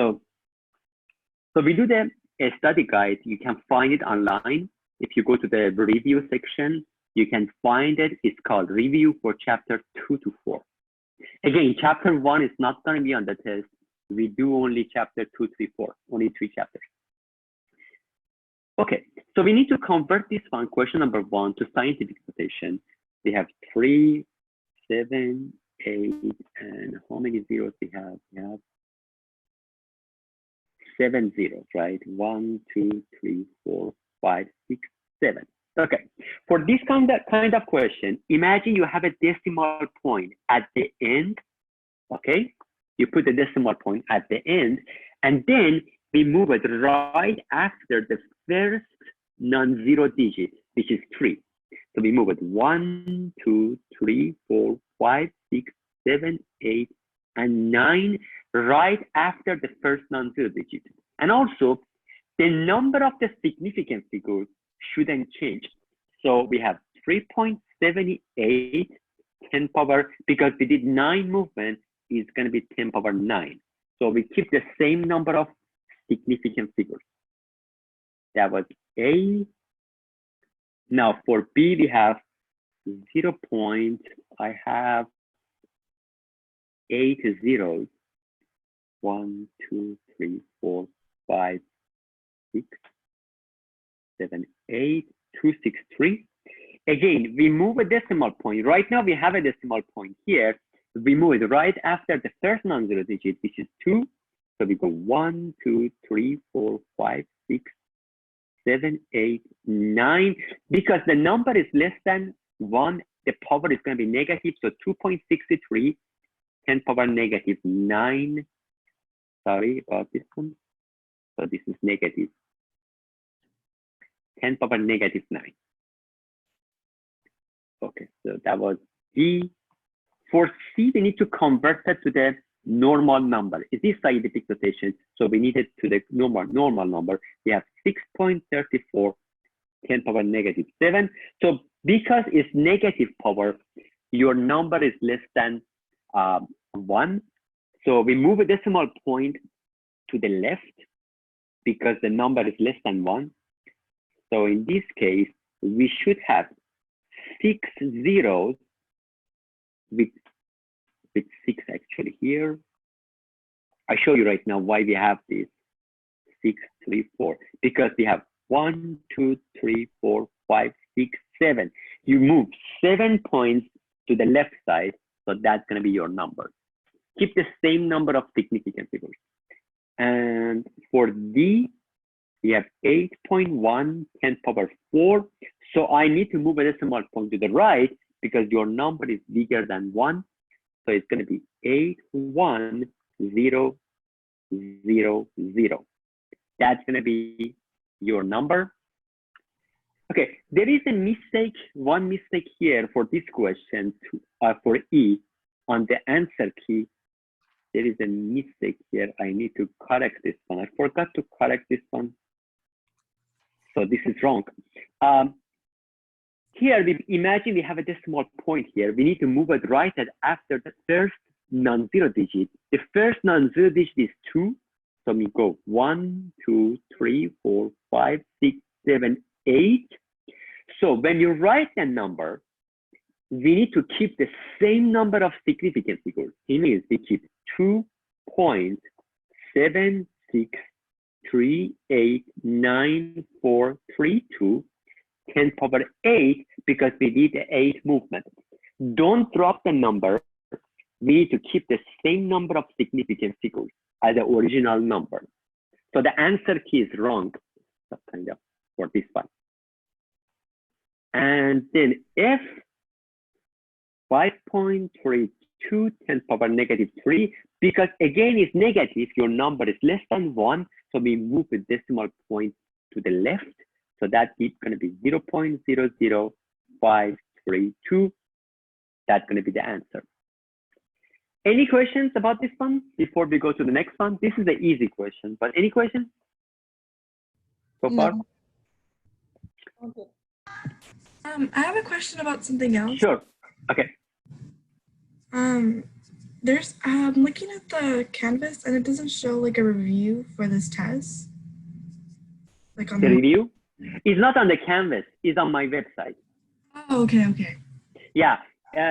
So we do the study guide. You can find it online. If you go to the review section, you can find it. It's called Review for Chapter 2 to 4. Again, Chapter 1 is not going to be on the test. We do only Chapter 2, 3, 4, only 3 chapters. Okay, so we need to convert this one, question number 1, to scientific notation. We have 3, 7, 8, and how many zeros we have? We have 7 zeros, right? 1, 2, 3, 4, 5, 6, 7. Okay, for this kind of question, imagine you have a decimal point at the end. Okay, you put the decimal point at the end, and then we move it right after the first non-zero digit, which is 3. So we move it 1, 2, 3, 4, 5, 6, 7, 8, and 9 right after the first non-zero digit. And also, the number of the significant figures shouldn't change. So we have 3.78 10 power, because we did 9 movements, is going to be 10 power 9. So we keep the same number of significant figures. That was A. Now for B, we have 0 point. I have 8 zeros. 1, 2, 3, 4, 5, 6, 7, 8, 2, 6, 3. Again, we move a decimal point. Right now, we have a decimal point here. We move it right after the first non-zero digit, which is 2. So we go 1, 2, 3, 4, 5, 6, 7, 8, 9. Because the number is less than 1, the power is going to be negative. So 2.63, 10 power negative 9. Sorry about this one. So this is negative 10 power negative 9. Okay, so that was D. For C, we need to convert that to the normal number. It is scientific notation, so we need it to the normal number. We have 6.34, 10 power negative 7. So because it's negative power, your number is less than 1. So we move a decimal point to the left because the number is less than 1. So in this case, we should have 6 zeros with 6 actually here. I show you right now why we have this 6, 3, 4, because we have 1, 2, 3, 4, 5, 6, 7. You move 7 points to the left side, so that's going to be your number. Keep the same number of significant figures. And for D, we have 8.1, 10 power 4. So I need to move a decimal point to the right because your number is bigger than 1. So it's going to be 81000. That's going to be your number. Okay, there is a mistake, one mistake here for this question for E on the answer key. There is a mistake here. I need to correct this one. I forgot to correct this one. So this is wrong. Here, imagine we have a decimal point here. We need to move it right after the first non-zero digit. The first non-zero digit is 2. So we go 1, 2, 3, 4, 5, 6, 7, 8. So when you write a number, we need to keep the same number of significant figures. It means we keep 2.76389432, 10 power 8, because we did the 8 movement. Don't drop the number. We need to keep the same number of significant figures as the original number. So the answer key is wrong, kind of, for this one. And then F, 5.32, 10 power negative 3, because again it's negative, your number is less than 1, so we move the decimal point to the left, so that is going to be 0.00532. That's going to be the answer. Any questions about this one before we go to the next one? This is the easy question, but any questions so far? No. Okay. I have a question about something else. Sure. Okay. There's I'm looking at the Canvas and it doesn't show like a review for this test. Like on The the review is not on the Canvas, it's on my website. Oh, okay. Yeah,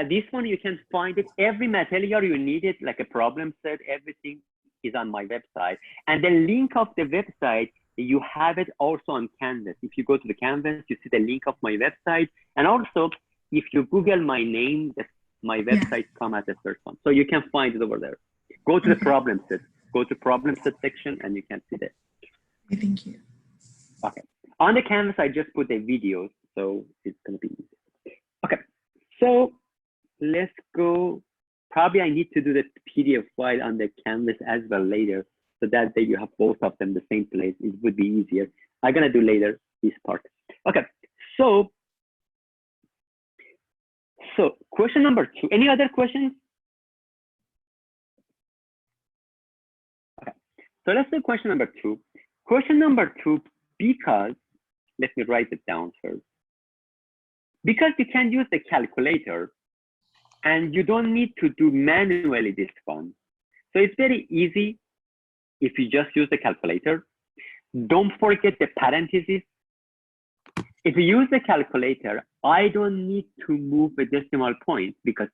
this one you can find it. Every material you needed, like a problem set, everything is on my website. And the link of the website, you have it also on Canvas. If you go to the Canvas, you see the link of my website. And also, if you Google my name, my website come as the first one. So you can find it over there. Go to the problem set. Go to problem set section and you can see that. Okay, thank you. Okay. On the Canvas, I just put the videos, so it's going to be easy. Okay. So let's go. Probably I need to do the PDF file on the Canvas as well later, so that way you have both of them the same place. It would be easier. I'm going to do later this part. Okay. So question number 2. Any other questions? Okay. So let's do question number 2. Question number 2, because, let me write it down first. Because you can use the calculator and you don't need to do manually this one. So it's very easy if you just use the calculator. Don't forget the parentheses. If you use the calculator, I don't need to move a decimal point because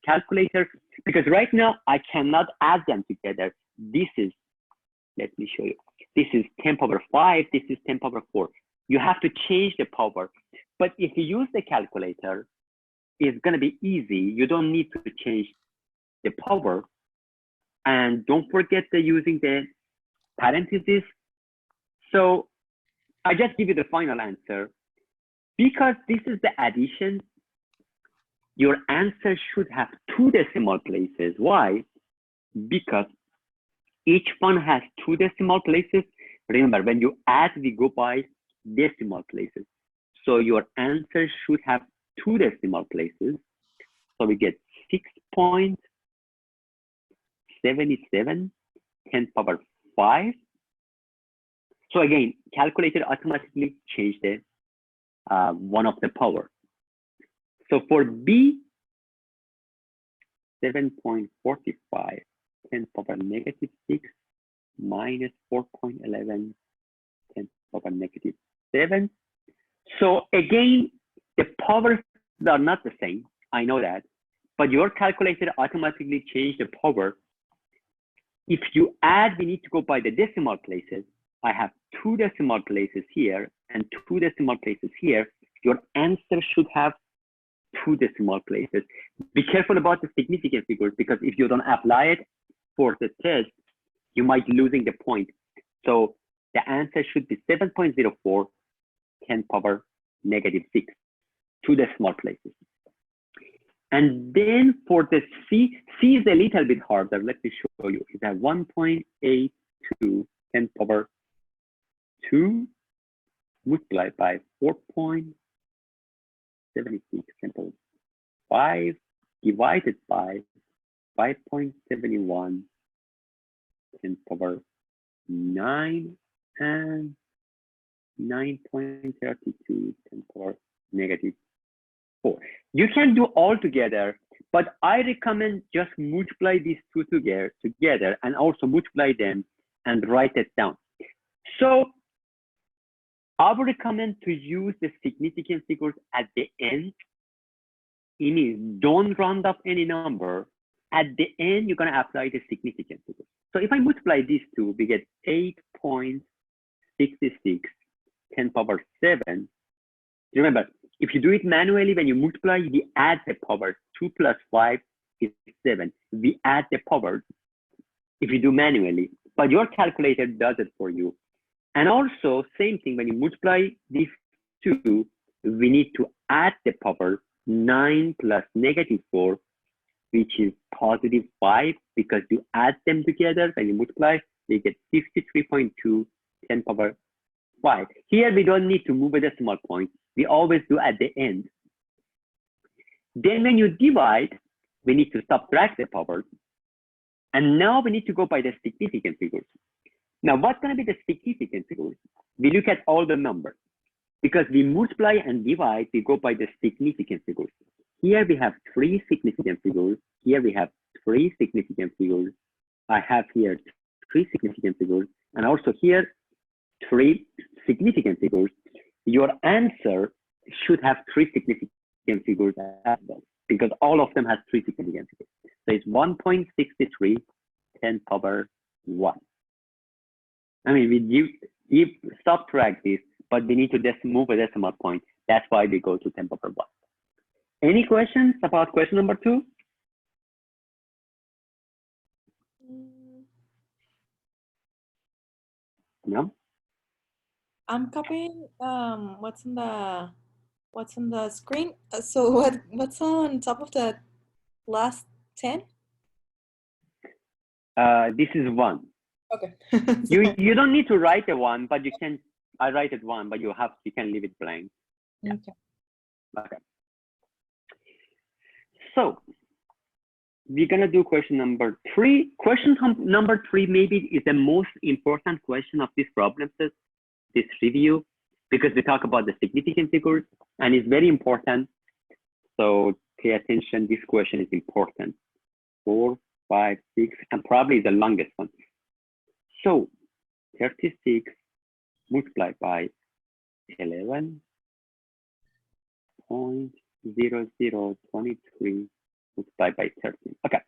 right now I cannot add them together. This is, let me show you. This is 10 power 5, this is 10 power 4. You have to change the power. But if you use the calculator, it's going to be easy. You don't need to change the power. And don't forget using the parentheses. So I just give you the final answer. Because this is the addition, your answer should have 2 decimal places. Why? Because each one has 2 decimal places. Remember, when you add, we go by decimal places. So your answer should have 2 decimal places. So we get 6.77, 10 power 5. So again, calculator automatically changed the one of the power. So for B, 7.45, 10 power negative 6 minus 4.11, 10 power negative 7. So again, the powers are not the same. I know that, but your calculator automatically changed the power. If you add, we need to go by the decimal places. I have 2 decimal places here and 2 decimal places here. Your answer should have 2 decimal places. Be careful about the significant figures because if you don't apply it for the test, you might losing the point. So the answer should be 7.04, 10 power negative 6, 2 decimal places. And then for the C is a little bit harder. Let me show you. It's at 1.82, 10 power 2 multiplied by 4.76, 10 power 5 divided by 5.71, 10 power 9 and 9.32, 10 power negative 4. You can do all together, but I recommend just multiply these 2 together and also multiply them and write it down. So I would recommend to use the significant figures at the end. It means don't round up any number. At the end, you're going to apply the significant figures. So if I multiply these 2, we get 8.66, 10 power 7. Remember, if you do it manually, when you multiply, we add the powers. 2 plus 5 is 7. We add the powers if you do manually, but your calculator does it for you. And also, same thing, when you multiply these 2, we need to add the power 9 plus negative 4, which is positive 5, because you add them together, when you multiply, you get 53.2, 10 power 5. Here, we don't need to move a decimal point. We always do at the end. Then when you divide, we need to subtract the powers. And now we need to go by the significant figures. Now, what's going to be the significant figures? We look at all the numbers. Because we multiply and divide, we go by the significant figures. Here we have 3 significant figures. Here we have 3 significant figures. I have here 3 significant figures, and also here 3 significant figures. Your answer should have 3 significant figures as well, because all of them has 3 significant figures. So it's 1.63 10 power 1. I mean, we subtract this, but we need to just move a decimal point. That's why we go to 10 power 1. Any questions about question number 2? No. I'm copying what's on the screen. So what's on top of the last 10? This is 1. Okay. You don't need to write a 1, but you can. I write it 1, but you can leave it blank. Yeah. Okay. Okay. So we're gonna do question number 3. Question number 3 maybe is the most important question of this problem set, this review, because we talk about the significant figures and it's very important. So pay attention. This question is important. 4, 5, 6, and probably the longest one. So 36 multiplied by 11.0023 multiplied by 13. Okay.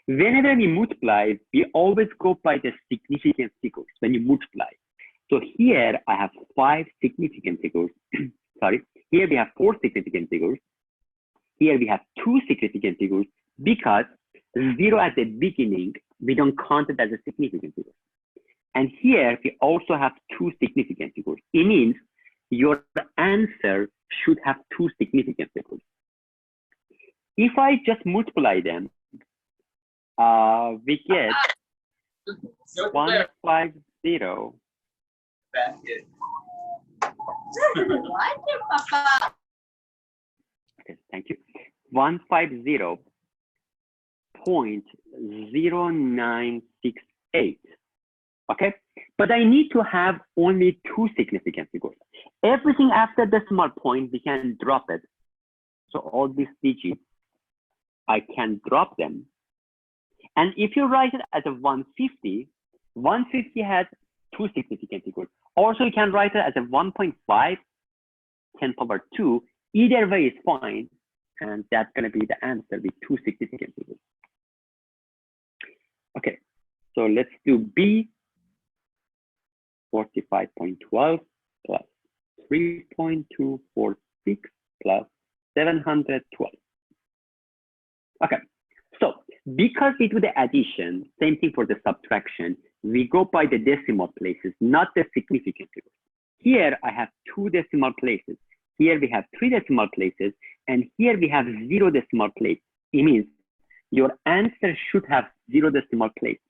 Whenever we multiply, we always go by the significant figures when you multiply. So here I have 5 significant figures. Sorry. Here we have 4 significant figures. Here we have 2 significant figures because 0 at the beginning, we don't count it as a significant figure. And here we also have 2 significant figures. It means your answer should have 2 significant figures. If I just multiply them, we get 150. Okay, thank you. 150.0968. Okay, but I need to have only 2 significant figures. Everything after decimal point, we can drop it. So all these digits, I can drop them. And if you write it as a 150, 150 has 2 significant figures. Also, you can write it as a 1.5, 10 power 2. Either way is fine. And that's going to be the answer with 2 significant figures. Okay, so let's do B. 45.12 plus 3.246 plus 712. Okay, so because we do the addition, same thing for the subtraction, we go by the decimal places, not the significant figures. Here I have 2 decimal places. Here we have 3 decimal places, and here we have 0 decimal place. It means your answer should have 0 decimal place.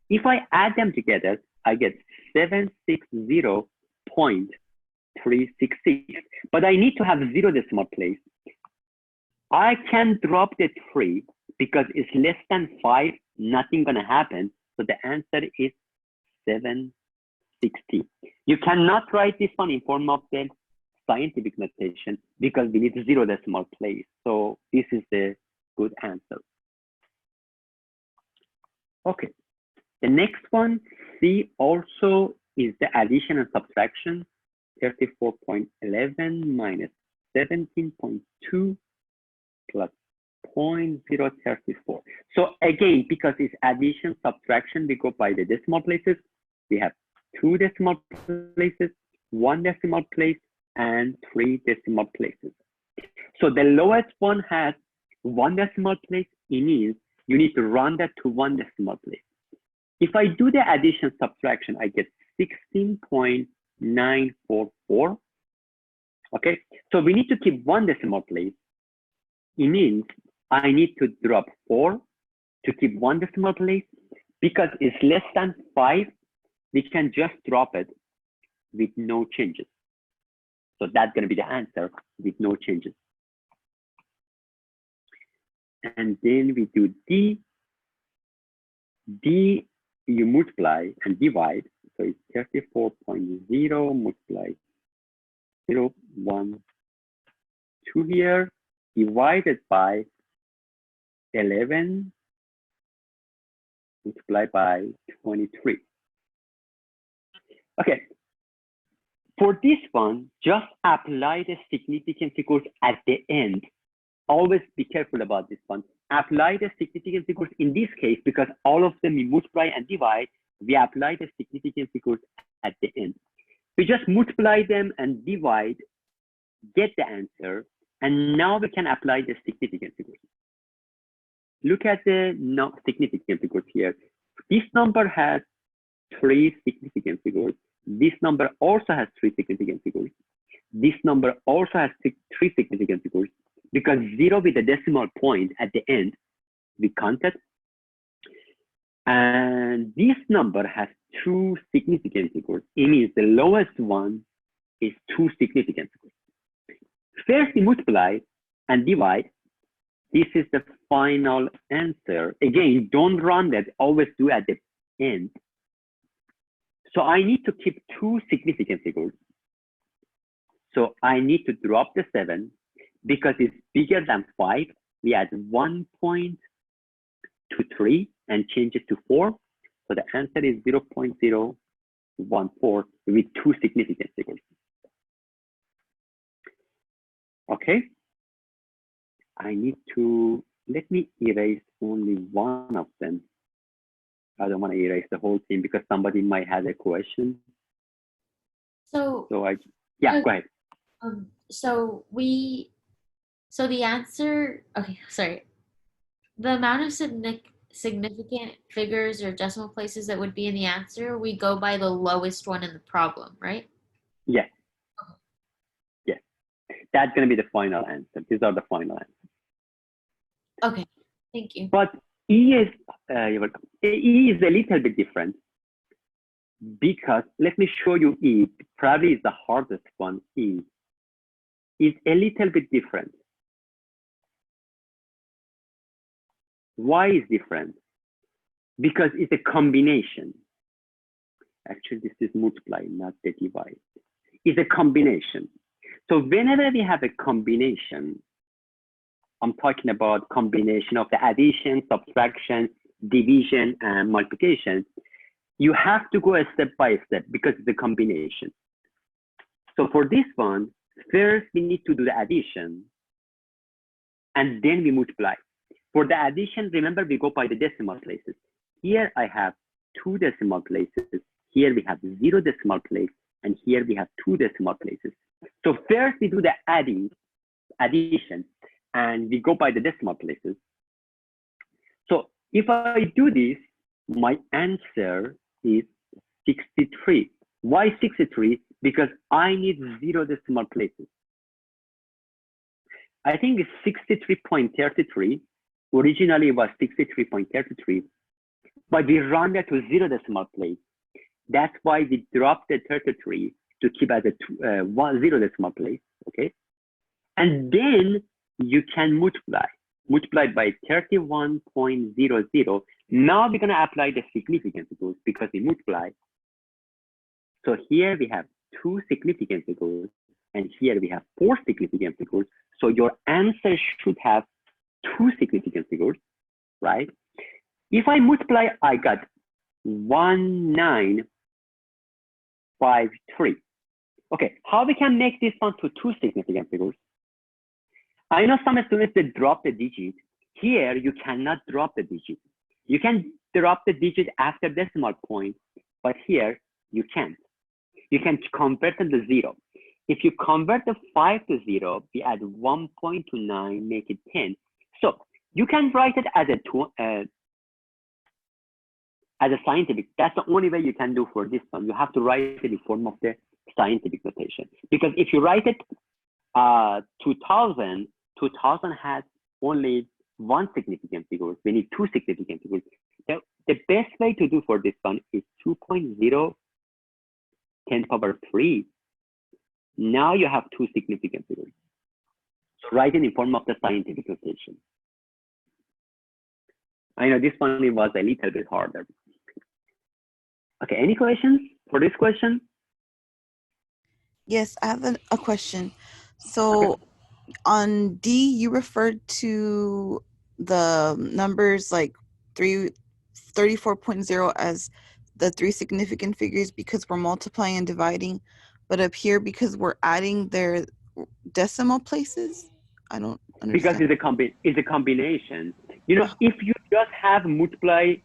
If I add them together, I get 760.366, but I need to have 0 decimal place. I can drop the 3 because it's less than 5, nothing gonna happen. So the answer is 760. You cannot write this one in form of the scientific notation because we need 0 decimal place. So this is the good answer. Okay, the next one, C, also is the addition and subtraction. 34.11 minus 17.2 plus 0.034. So again, because it's addition, subtraction, we go by the decimal places. We have 2 decimal places, 1 decimal place, and 3 decimal places. So the lowest one has 1 decimal place. It means you need to round that to 1 decimal place. If I do the addition subtraction, I get 16.944. Okay, so we need to keep 1 decimal place. It means I need to drop 4 to keep 1 decimal place. Because it's less than 5, we can just drop it with no changes. So that's going to be the answer with no changes. And then we do D. D, you multiply and divide. So it's 34.0 multiply 0, 1, 2 here, divided by 11 multiply by 23. Okay, for this one, just apply the significance equals at the end. Always be careful about this one. Apply the significance equals in this case, because all of them we multiply and divide, we apply the significance equals at the end. We just multiply them and divide, get the answer, and now we can apply the significance equals. Look at the significance equals here. This number has 3 significance equals. This number also has 3 significance equals. This number also has 3 significance equals, because 0 with a decimal point at the end, we counted. And this number has 2 significance equals. It means the lowest one is 2 significance equals. First, we multiply and divide. This is the final answer. Again, don't run that, always do at the end. So I need to keep 2 significance equals. So I need to drop the 7 because it's bigger than 5. We add 1.23 and change it to 4. So the answer is 0.014 with 2 significance equals. Okay. I need to, let me erase only one of them. I don't want to erase the whole thing because somebody might have a question. So go ahead. So the answer, okay, sorry. The amount of significant figures or decimal places that would be in the answer, we go by the lowest one in the problem, right? Yes. Okay. Yes. That's going to be the final answer. These are the final answers. Okay, thank you. But E is a little bit different because let me show you E. Probably is the hardest one. E is a little bit different. Why is different? Because it's a combination. Actually, this is multiply, not the divide. It's a combination. So whenever we have a combination, I'm talking about combination of the addition, subtraction, division, and multiplication. You have to go step by step because it's a combination. So for this one, first we need to do the addition, and then we multiply. For the addition, remember we go by the decimal places. Here I have 2 decimal places. Here we have 0 decimal place, and here we have 2 decimal places. So first we do the addition, and we go by the decimal places. So if I do this, my answer is 63. Why 63? Because I need 0 decimal places. I think it's 63.33. Originally it was 63.33, but we round that to 0 decimal place. That's why we dropped the 33 to keep as a 0 decimal place, okay? And then you can multiply by 31.00. Now we're gonna apply the significance equals because we multiply. So here we have 2 significance equals, and here we have 4 significance equals. So your answer should have 2 significance equals, right? If I multiply, I got 1953. Okay, how we can make this one to 2 significance equals? I know some students that drop the digit. Here, you cannot drop the digit. You can drop the digit after decimal point, but here you can't. You can convert them to 0. If you convert the 5 to 0, we add 1 to 9, make it 10. So you can write it as a scientific. That's the only way you can do for this one. You have to write it in form of the scientific notation. Because if you write it 2000 has only 1 significant figure. We need 2 significant figures. The best way to do for this one is 2.0 10 power 3. Now you have 2 significant figures. So write it in form of the scientific notation. I know this one was a little bit harder. Okay, any questions for this question? Yes, I have a question. So Okay. on D, you referred to the numbers like 3, 34.0 as the three significant figures because we're multiplying and dividing, but up here because we're adding their decimal places? I don't Because understand. it's a combination. You know, if you just have multiply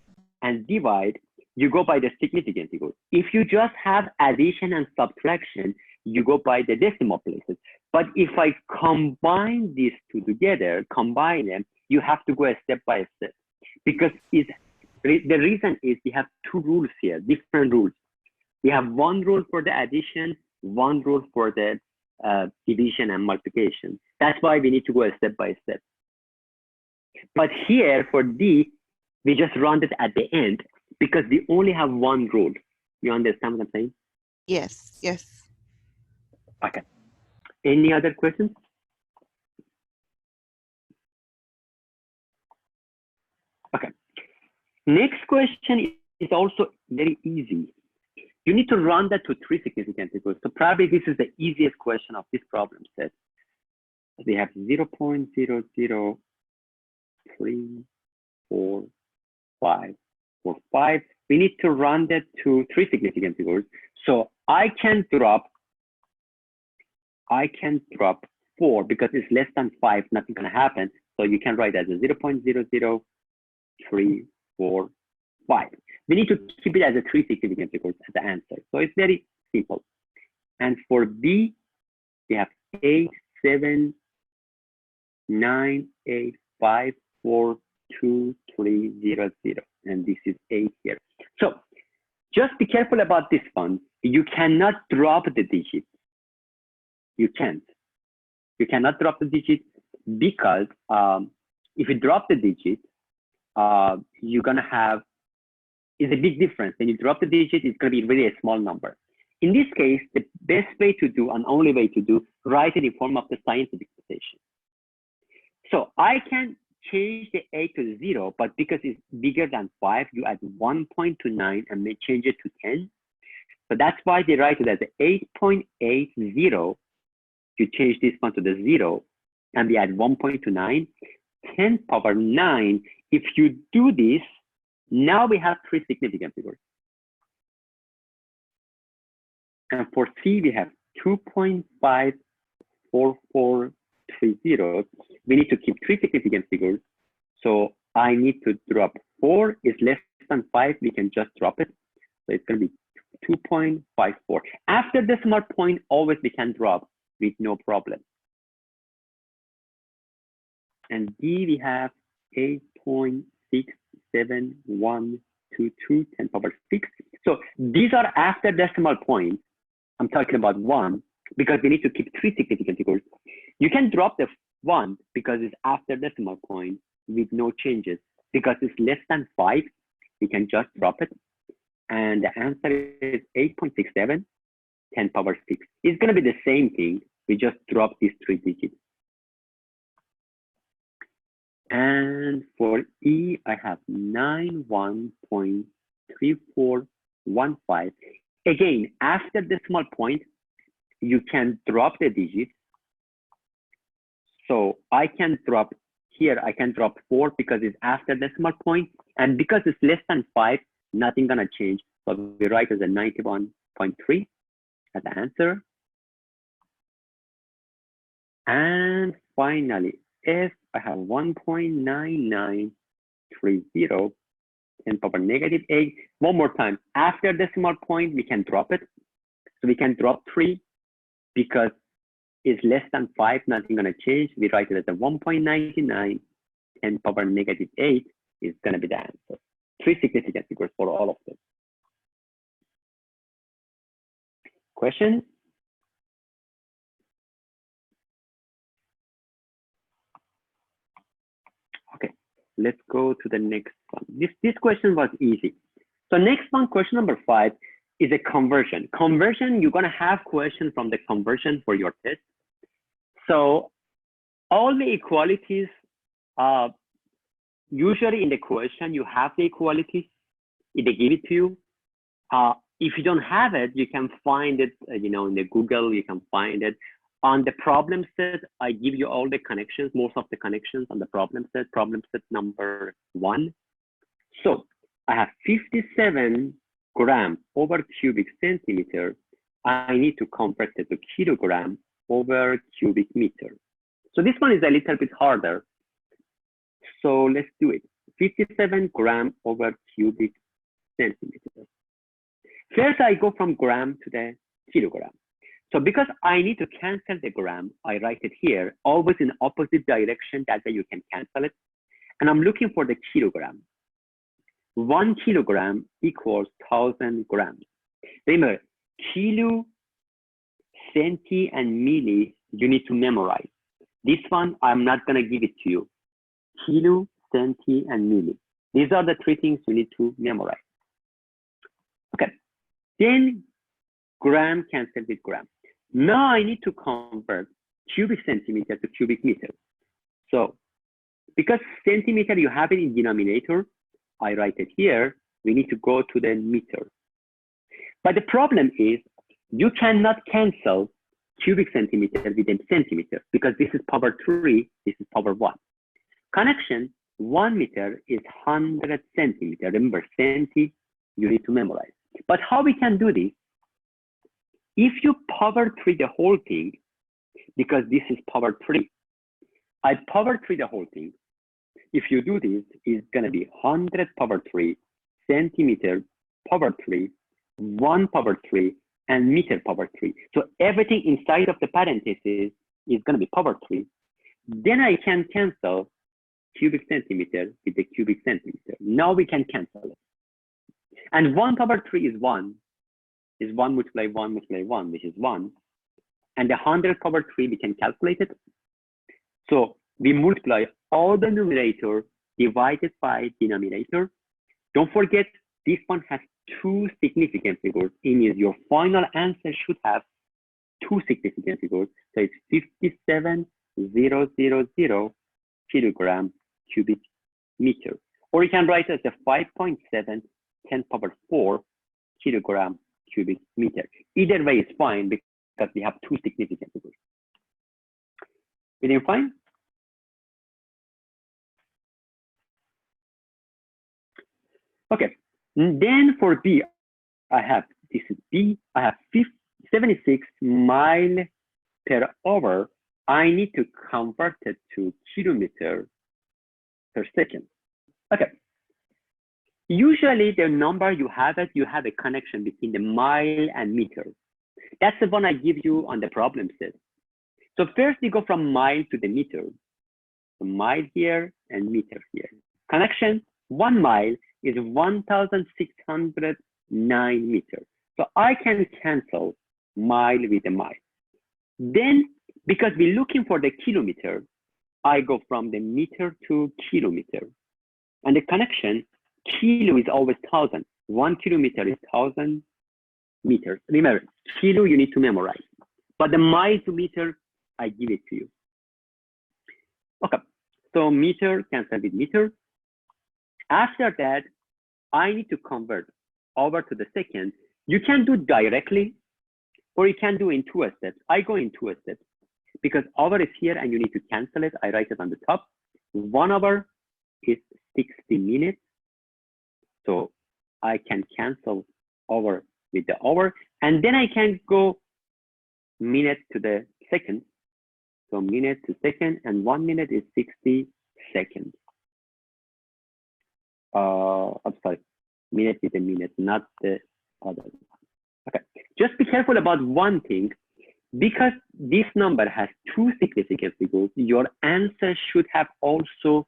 and divide, you go by the significant figures. If you just have addition and subtraction, you go by the decimal places. But if I combine these two together, combine them, you have to go step by step. Because the reason is we have two rules here, different rules. We have one rule for the addition, one rule for the division and multiplication. That's why we need to go step by step. But here for D, we just run it at the end because we only have one rule. You understand what I'm saying? Yes, yes. Okay. Any other questions? Okay. Next question is also very easy. You need to run that to three significant figures. So probably this is the easiest question of this problem set. We have 0.0034545. We need to run that to three significant figures. So I can drop 4 because it's less than 5, nothing gonna happen. So you can write as a 0.00345. We need to keep it as a three significant figures as the answer. So it's very simple. And for B, we have 8, 7, 9, 8, 5, 4, 2, 3, 0, 0. And this is 8 here. So just be careful about this one. You cannot drop the digit. You can't. You cannot drop the digit because if you drop the digit, you're gonna have, it's a big difference. When you drop the digit, it's gonna be really a small number. In this case, the best way to do and only way to do, write it in form of the scientific notation. So I can change the 8 to 0, but because it's bigger than 5, you add 1.29 and may change it to 10. So that's why they write it as 8.80. You change this one to the 0, and we add 1.29. 10 power 9. If you do this, now we have three significant figures. And for C, we have 2.54430. We need to keep three significant figures. So I need to drop 4 is less than 5. We can just drop it. So it's going to be 2.54. After decimal point, always we can drop with no problem. And D, we have 8.67122, 10 power 6. So these are after decimal point. I'm talking about 1 because we need to keep three significant figures. You can drop the 1 because it's after decimal point with no changes. Because it's less than 5, we can just drop it. And the answer is 8.67, 10 power 6. It's going to be the same thing. We just drop these three digits. And for E, I have 91.3415. Again, after decimal point, you can drop the digit. So I can drop here, I can drop 4 because it's after decimal point. And because it's less than 5, nothing gonna change. So we write as a 91.3 as the answer. And finally, F, I have 1.9930, 10 power negative 8. One more time, after decimal point, we can drop it. So we can drop 3 because it's less than 5, nothing gonna change. We write it as a 1.99, 10 power negative 8 is gonna be the answer. Three significant figures for all of them. Questions? Okay, let's go to the next one. This question was easy. So next one, question number 5, is a conversion. Conversion, you're gonna have questions from the conversion for your test. So all the equalities, usually in the question, you have the equalities, they give it to you. If you don't have it, you can find it, in the Google, you can find it. On the problem set, I give you all the connections, most of the connections on the problem set number 1. So I have 57 gram over cubic centimeter. I need to convert it to kilogram over cubic meter. So this one is a little bit harder. So let's do it. 57 gram over cubic centimeter. First, I go from gram to the kilogram. So because I need to cancel the gram, I write it here, always in opposite direction, that way you can cancel it. And I'm looking for the kilogram. 1 kilogram equals 1,000 grams. Remember, kilo, centi, and milli, you need to memorize. This one, I'm not gonna give it to you. Kilo, centi, and milli. These are the 3 things you need to memorize. Okay, then gram cancel with gram. Now I need to convert cubic centimeter to cubic meter. So because centimeter, you have it in denominator, I write it here, we need to go to the meter. But the problem is you cannot cancel cubic centimeter with a centimeter because this is power 3, this is power 1. Connection, 1 meter is 100 centimeter. Remember, centi, you need to memorize. But how we can do this? If you power 3 the whole thing, because this is power 3, I power 3 the whole thing. If you do this, it's gonna be 100 power 3, centimeter power 3, 1 power 3, and meter power 3. So everything inside of the parentheses is gonna be power 3. Then I can cancel cubic centimeter with the cubic centimeter. Now we can cancel it. And 1 power 3 is 1. Is 1 multiply 1 multiply 1, which is 1. And the 100 power 3, we can calculate it. So we multiply all the numerator divided by denominator. Don't forget, this one has 2 significant figures. It means your final answer should have 2 significant figures. So it's 57,000 kilogram cubic meter. Or you can write it as a 5.7 10 power 4 kilogram cubic meter. Either way is fine because we have 2 significant figures. Feeling fine? Okay, then for B, I have, this is B, I have 76 mile per hour. I need to convert it to kilometer per second. Okay. Usually the number you have it, you have a connection between the mile and meter. That's the one I give you on the problem set. So first we go from mile to the meter. So mile here and meter here. Connection, 1 mile is 1,609 meters. So I can cancel mile with a mile. Then, because we're looking for the kilometer, I go from the meter to kilometer. And the connection, kilo is always 1,000. 1 kilometer is 1,000 meters. Remember, kilo you need to memorize. But the mile to meter, I give it to you. Okay, so meter cancel with meter. After that, I need to convert over to the second. You can do directly, or you can do in 2 steps. I go in 2 steps because hour is here and you need to cancel it. I write it on the top. 1 hour is 60 minutes. So I can cancel hour with the hour. And then I can go minute to the second. So minute to second, and 1 minute is 60 seconds. I'm sorry, minute with a minute, not the other one. Okay, just be careful about one thing. Because this number has 2 significant figures, your answer should have also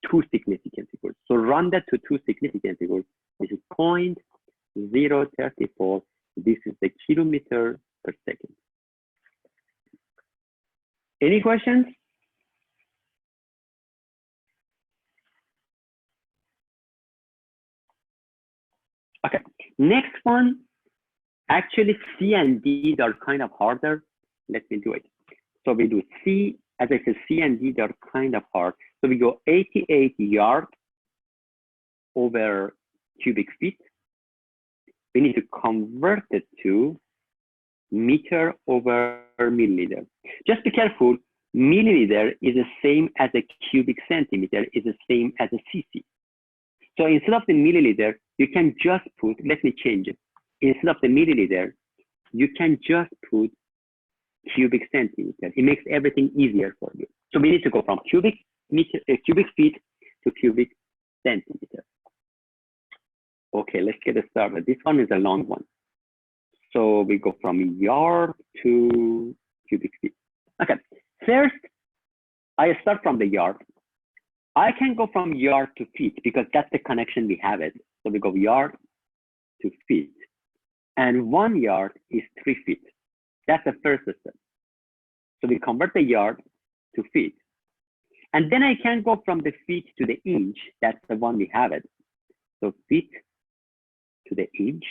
2 significant figures. So run that to 2 significant figures. This is 0.034. This is the kilometer per second. Any questions? Okay, next one. Actually, C and D are kind of harder. Let me do it. So we do C, as I said, C and D are kind of hard. So we go 88 yards over cubic feet. We need to convert it to meter over milliliter. Just be careful, milliliter is the same as a cubic centimeter, is the same as a cc. So instead of the milliliter, you can just put, let me change it. Instead of the milliliter, you can just put cubic centimeter. It makes everything easier for you. So we need to go from cubic feet to cubic centimeter. Okay, let's get started. This one is a long one. So we go from yard to cubic feet. Okay, first, I start from the yard. I can go from yard to feet because that's the connection we have it. So we go yard to feet. And 1 yard is 3 feet. That's the first step. So we convert the yard to feet. And then I can go from the feet to the inch. That's the one we have it. So feet to the inch.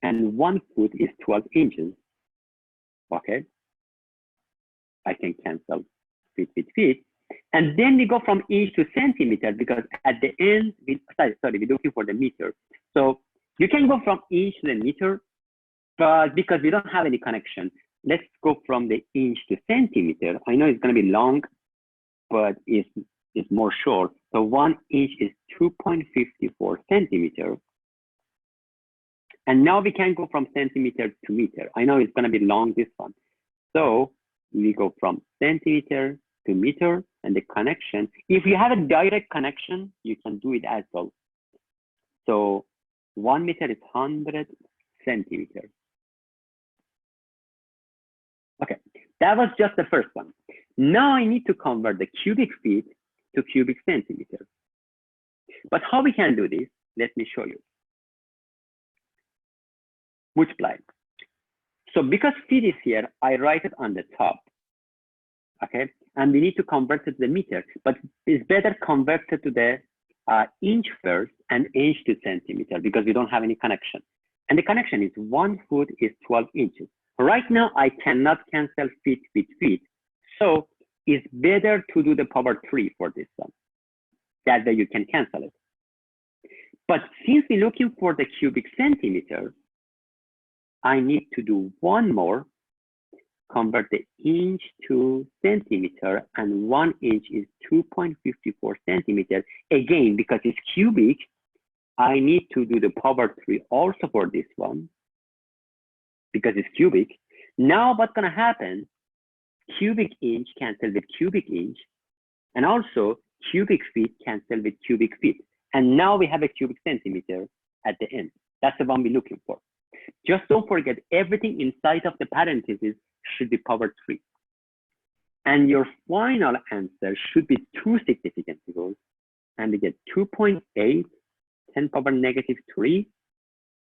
And 1 foot is 12 inches. Okay. I can cancel feet, feet, feet. And then we go from inch to centimeter because at the end, we're looking for the meter. So you can go from inch to the meter, but because we don't have any connection, let's go from the inch to centimeter. I know it's going to be long, but it's more short. So 1 inch is 2.54 centimeter. And now we can go from centimeter to meter. I know it's going to be long, this one. So we go from centimeter to meter, and the connection, if you have a direct connection, you can do it as well. So 1 meter is 100 centimeters. Okay, that was just the first one. Now I need to convert the cubic feet to cubic centimeters. But how we can do this? Let me show you. Multiply. So because feet is here, I write it on the top. Okay, and we need to convert it to the meter, but it's better converted to the inch first and inch to centimeter because we don't have any connection. And the connection is 1 foot is 12 inches. Right now, I cannot cancel feet, feet, feet. So it's better to do the power 3 for this one. That way you can cancel it. But since we're looking for the cubic centimeter, I need to do one more, convert the inch to centimeter, and 1 inch is 2.54 centimeters. Again, because it's cubic, I need to do the power 3 also for this one, because it's cubic. Now what's gonna happen, cubic inch cancel with cubic inch, and also cubic feet cancel with cubic feet. And now we have a cubic centimeter at the end. That's the one we're looking for. Just don't forget, everything inside of the parentheses should be power 3. And your final answer should be 2 significant figures. And we get 2.8 10 power negative 3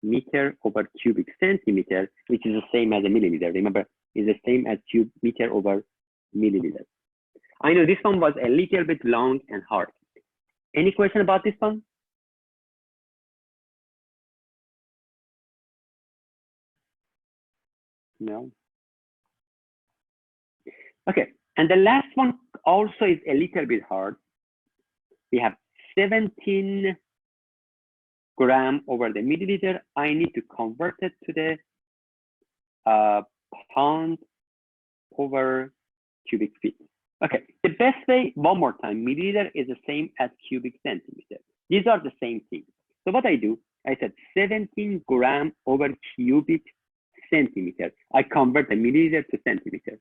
meter over cubic centimeter, which is the same as a milliliter. Remember, is the same as meter over milliliter. I know this one was a little bit long and hard. Any question about this one? No. Okay, and the last one also is a little bit hard. We have 17 gram over the milliliter. I need to convert it to the pound over cubic feet. Okay, the best way, one more time, milliliter is the same as cubic centimeter. These are the same thing. So what I do, I said 17 gram over cubic centimeter. I convert the milliliter to centimeter.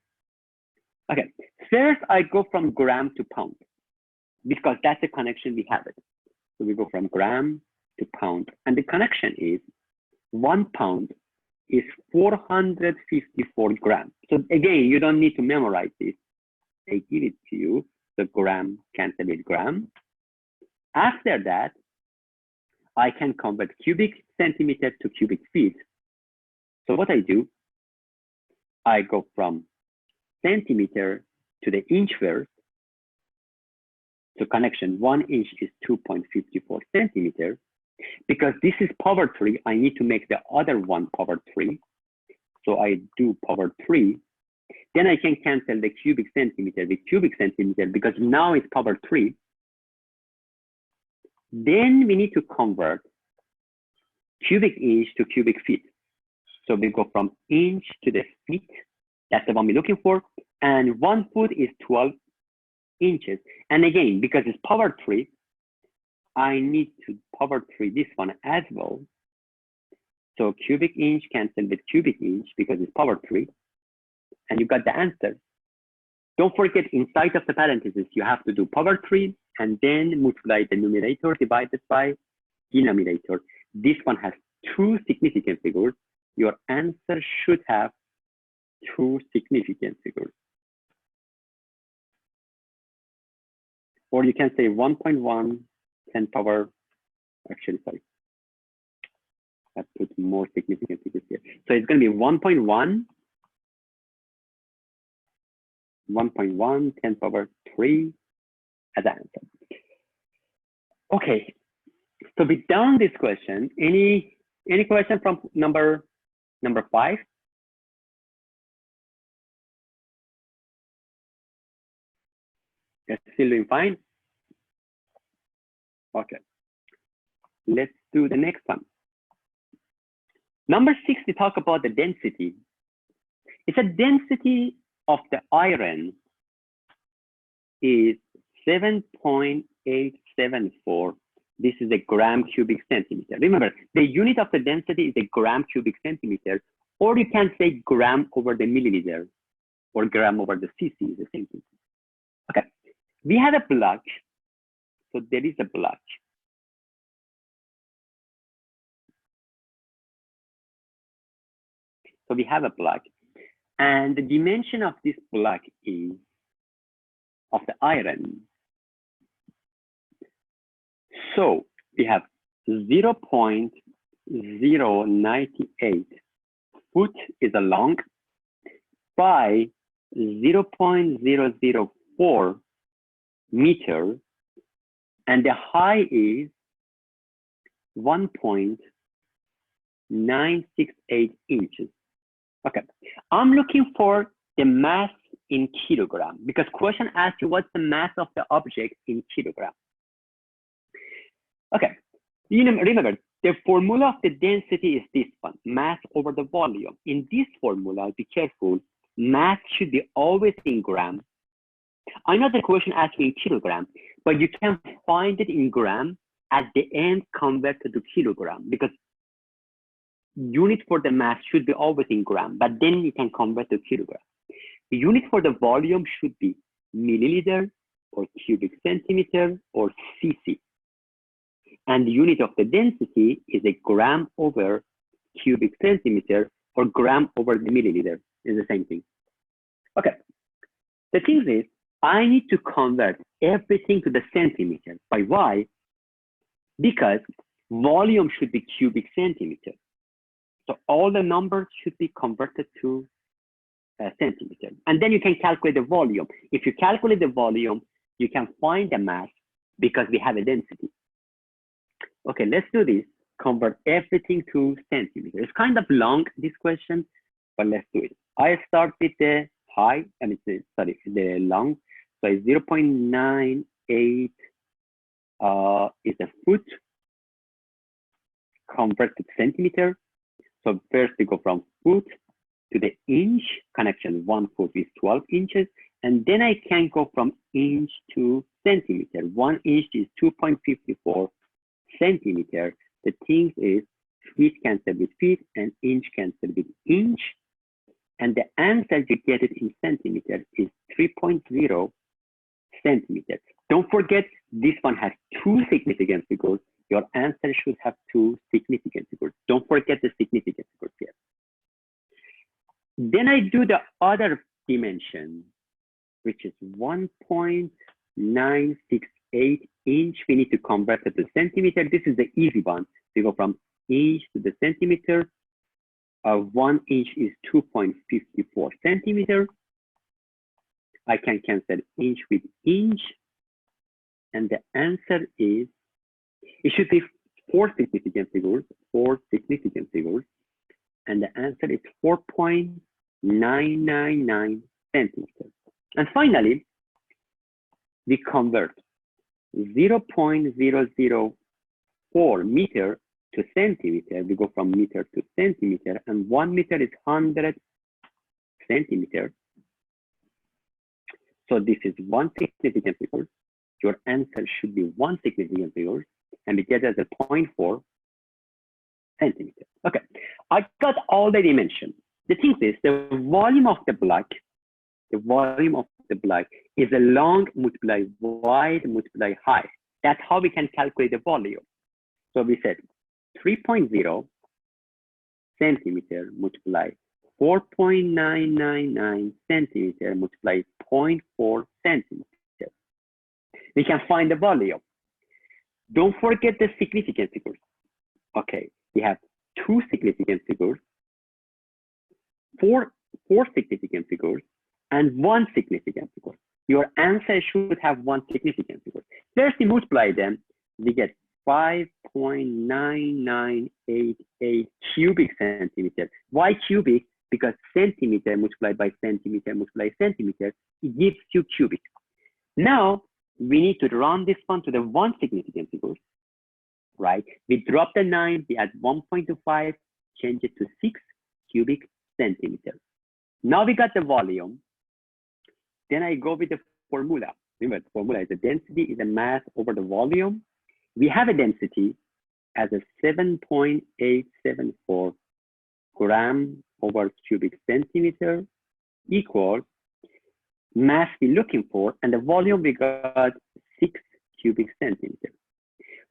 Okay, first I go from gram to pound because that's the connection we have it. So we go from gram to pound, and the connection is 1 pound is 454 grams. So again, you don't need to memorize this. They give it to you, the gram cancel with gram. After that, I can convert cubic centimeter to cubic feet. So what I do, I go from centimeter to the inch first. So connection 1 inch is 2.54 centimeter. Because this is power 3, I need to make the other one power 3. So I do power 3. Then I can cancel the cubic centimeter with cubic centimeter because now it's power 3. Then we need to convert cubic inch to cubic feet. So we go from inch to the feet. That's the one we're looking for. And 1 foot is 12 inches. And again, because it's power 3, I need to power 3 this one as well. So cubic inch cancel with cubic inch because it's power 3. And you got the answer. Don't forget, inside of the parentheses, you have to do power 3 and then multiply the numerator divided by denominator. This one has 2 significant figures. Your answer should have 2 significant figures. Or you can say 1.1 10 power, actually, sorry. I put more significant figures here. So it's going to be 1.1, 10 power 3 as an answer. Okay, so we done this question. Any question from number 5? You're still doing fine? Okay, let's do the next one. Number 6, we talk about the density. It's a density of the iron is 7.874. This is a gram cubic centimeter. Remember, the unit of the density is a gram cubic centimeter, or you can say gram over the milliliter, or gram over the cc, is the same thing. Okay, we have a block. So there is a block. So we have a block, and the dimension of this block is of the iron. So we have 0.098 foot is a long by 0.004 meter, and the height is 1.968 inches. Okay, I'm looking for the mass in kilogram because question asks you what's the mass of the object in kilogram. Okay, remember the formula of the density is this one, mass over the volume. In this formula, be careful, mass should be always in gram. I know the question asks you in kilogram, but you can find it in gram at the end converted to kilogram because unit for the mass should be always in gram, but then you can convert to kilogram. The unit for the volume should be milliliter or cubic centimeter or cc. And the unit of the density is a gram over cubic centimeter or gram over the milliliter. Is the same thing. Okay. The thing is, I need to convert everything to the centimeter. By why? Because volume should be cubic centimeter. So all the numbers should be converted to centimeter. And then you can calculate the volume. If you calculate the volume, you can find the mass because we have a density. Okay, let's do this. Convert everything to centimeter. It's kind of long, this question, but let's do it. I start with the high, and it's the long. So it's 0.98 is a foot. Convert to centimeter. So first we go from foot to the inch connection. 1 foot is 12 inches. And then I can go from inch to centimeter. 1 inch is 2.54 centimeter. The thing is feet cancel with feet and inch cancel with inch. And the answer you get it in centimeter is 3.0 centimeters. Don't forget, this one has 2 significant figures. Your answer should have 2 significant figures. Don't forget the significant figures here. Then I do the other dimension, which is 1.968 inch. We need to convert it to centimeter. This is the easy one. We go from inch to the centimeter. 1 inch is 2.54 centimeter. I can cancel inch with inch. And the answer is, it should be 4 significant figures, 4 significant figures. And the answer is 4.999 centimeters. And finally, we convert 0.004 meter to centimeter. We go from meter to centimeter, and 1 meter is 100 centimeters. So this is 1 significant figure. Your answer should be 1 significant figure. and we get it as a 0.4 centimeter. Okay, I got all the dimensions. The thing is, the volume of the block is a long multiply wide multiply high. That's how we can calculate the volume. So we said 3.0 centimeter multiply 4.999 centimeter multiply 0.4 centimeter. We can find the volume. Don't forget the significant figures. Okay, we have two significant figures, four significant figures, and one significant figure. Your answer should have one significant figure. First, we multiply them, we get 5.9988 cubic centimeter. Why cubic? Because centimeter multiplied by centimeter multiplied by centimeter, it gives you cubic. Now, we need to round this one to the one significant figure, right? We drop the 9, we add 1.25, change it to 6 cubic centimeters. Now we got the volume. Then I go with the formula. Remember, the formula is the density is the mass over the volume. We have a density as a 7.874 gram over cubic centimeter equals mass we're looking for, and the volume we got 6 cubic centimeters.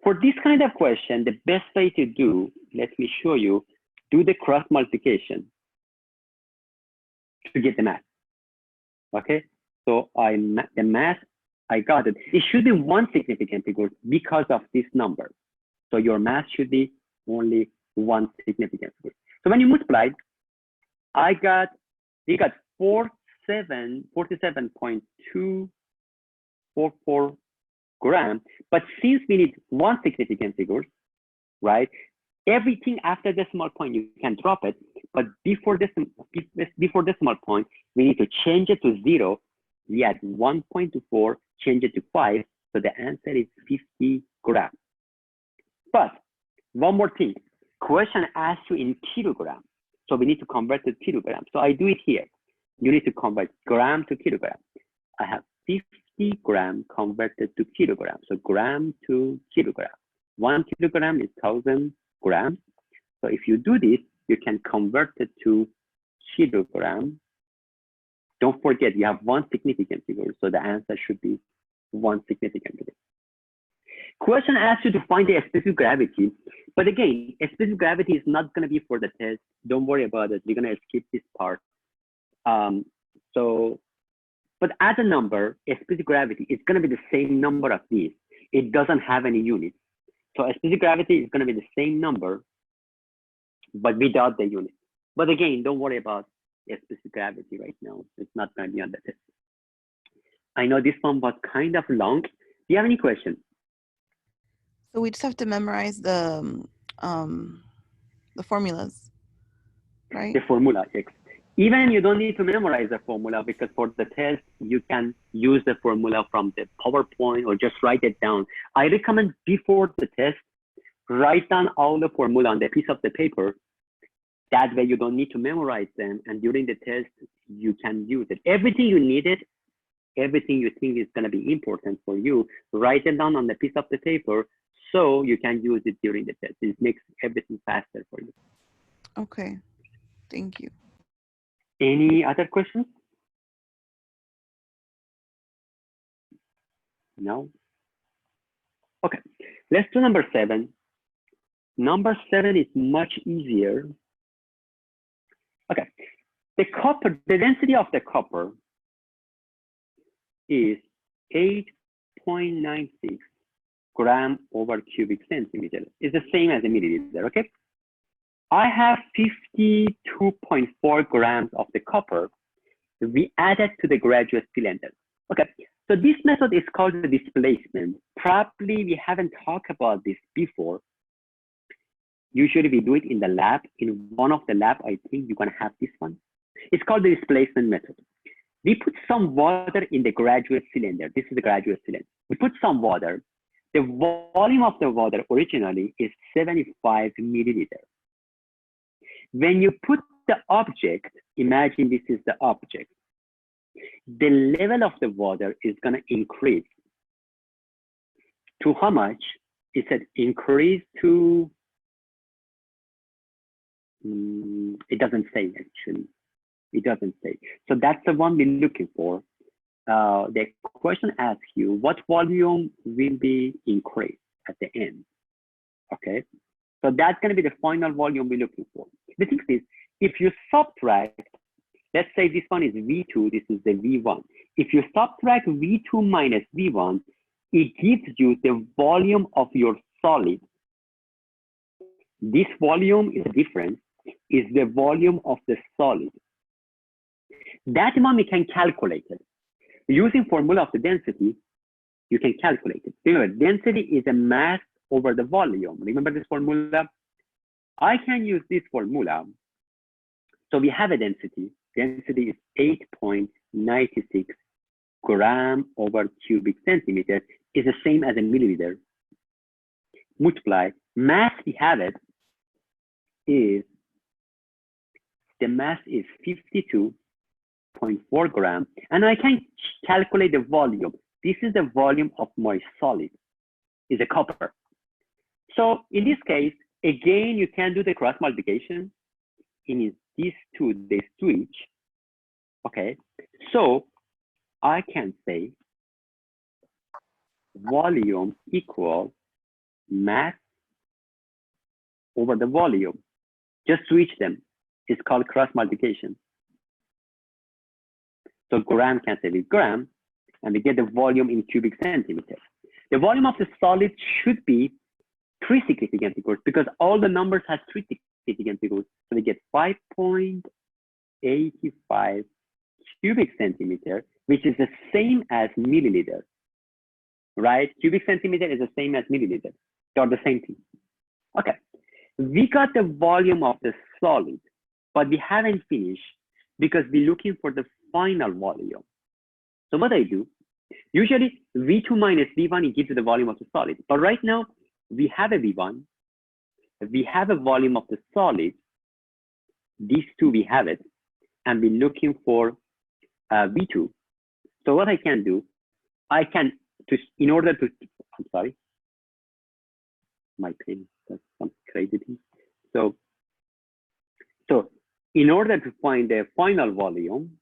For this kind of question, the best way to do, let me show you, do the cross multiplication to get the mass. Okay, so the mass, I got it. It should be one significant figure because of this number. So your mass should be only one significant figure. So when you multiply, we got 47.244 grams. But since we need one significant figure, right? Everything after decimal point, you can drop it. But before decimal point, we need to change it to 0. We add 1.24, change it to 5. So the answer is 50 grams. But one more thing, question asks you in kilogram. So we need to convert to kilogram. So I do it here. You need to convert gram to kilogram. I have 50 gram converted to kilogram. So gram to kilogram. 1 kilogram is 1,000 grams. So if you do this, you can convert it to kilogram. Don't forget, you have one significant figure. So the answer should be one significant figure. Question asks you to find the specific gravity. But again, specific gravity is not going to be for the test. Don't worry about it. We're going to skip this part. But as a number, a specific gravity is going to be the same number of these. It doesn't have any units. So a specific gravity is going to be the same number, but without the unit. But again, don't worry about a specific gravity right now. It's not going to be on the test. I know this one was kind of long. Do you have any questions? So we just have to memorize the formulas, right? The formula, yes. Even you don't need to memorize the formula, because for the test, you can use the formula from the PowerPoint or just write it down. I recommend before the test, write down all the formula on the piece of the paper. That way you don't need to memorize them. And during the test, you can use it. Everything you needed, everything you think is going to be important for you, write it down on the piece of the paper so you can use it during the test. It makes everything faster for you. Okay, thank you. Any other questions? No? Okay, let's do number 7. Number 7 is much easier. Okay, the density of the copper is 8.96 gram over cubic centimeter. It's the same as a milliliter, okay? I have 52.4 grams of the copper. We added to the graduate cylinder. Okay, so this method is called the displacement. Probably we haven't talked about this before. Usually we do it in the lab. In one of the lab, I think you're gonna have this one. It's called the displacement method. We put some water in the graduate cylinder. This is the graduate cylinder. We put some water. The volume of the water originally is 75 milliliters. When you put the object, imagine this is the object. The level of the water is going to increase to how much? it said increase to, it doesn't say actually. It doesn't say. So that's the one we're looking for. The question asks you what volume will be increased at the end. Okay, so that's going to be the final volume we're looking for. The thing is, if you subtract, let's say this one is V2, this is the V1. If you subtract V2 minus V1, it gives you the volume of your solid. This volume is the difference, is the volume of the solid. That one we can calculate it. Using formula of the density, you can calculate it. Remember, density is a mass over the volume. Remember this formula? I can use this formula. So we have a density. Density is 8.96 gram over cubic centimeter, is the same as a milliliter. Multiply mass, we have it, is the mass is 52.4 gram, and I can calculate the volume. This is the volume of my solid, is a copper. So in this case, again, you can do the cross multiplication. In these two, they switch. Okay, so I can say volume equal mass over the volume. Just switch them. It's called cross multiplication. So gram cancel with gram, and we get the volume in cubic centimeters. The volume of the solid should be 3 significant figures because all the numbers have 3 significant figures. So we get 5.85 cubic centimeter, which is the same as milliliter, right? Cubic centimeter is the same as milliliter. They're the same thing. Okay, we got the volume of the solid, but we haven't finished because we're looking for the final volume. So what I do, usually V2 minus V1, it gives you the volume of the solid. But right now, we have a V1, we have a volume of the solid, these two we have it, and we're looking for V2. So what I can do, I can, in order to, I'm sorry, my pen does some crazy thing. So in order to find the final volume,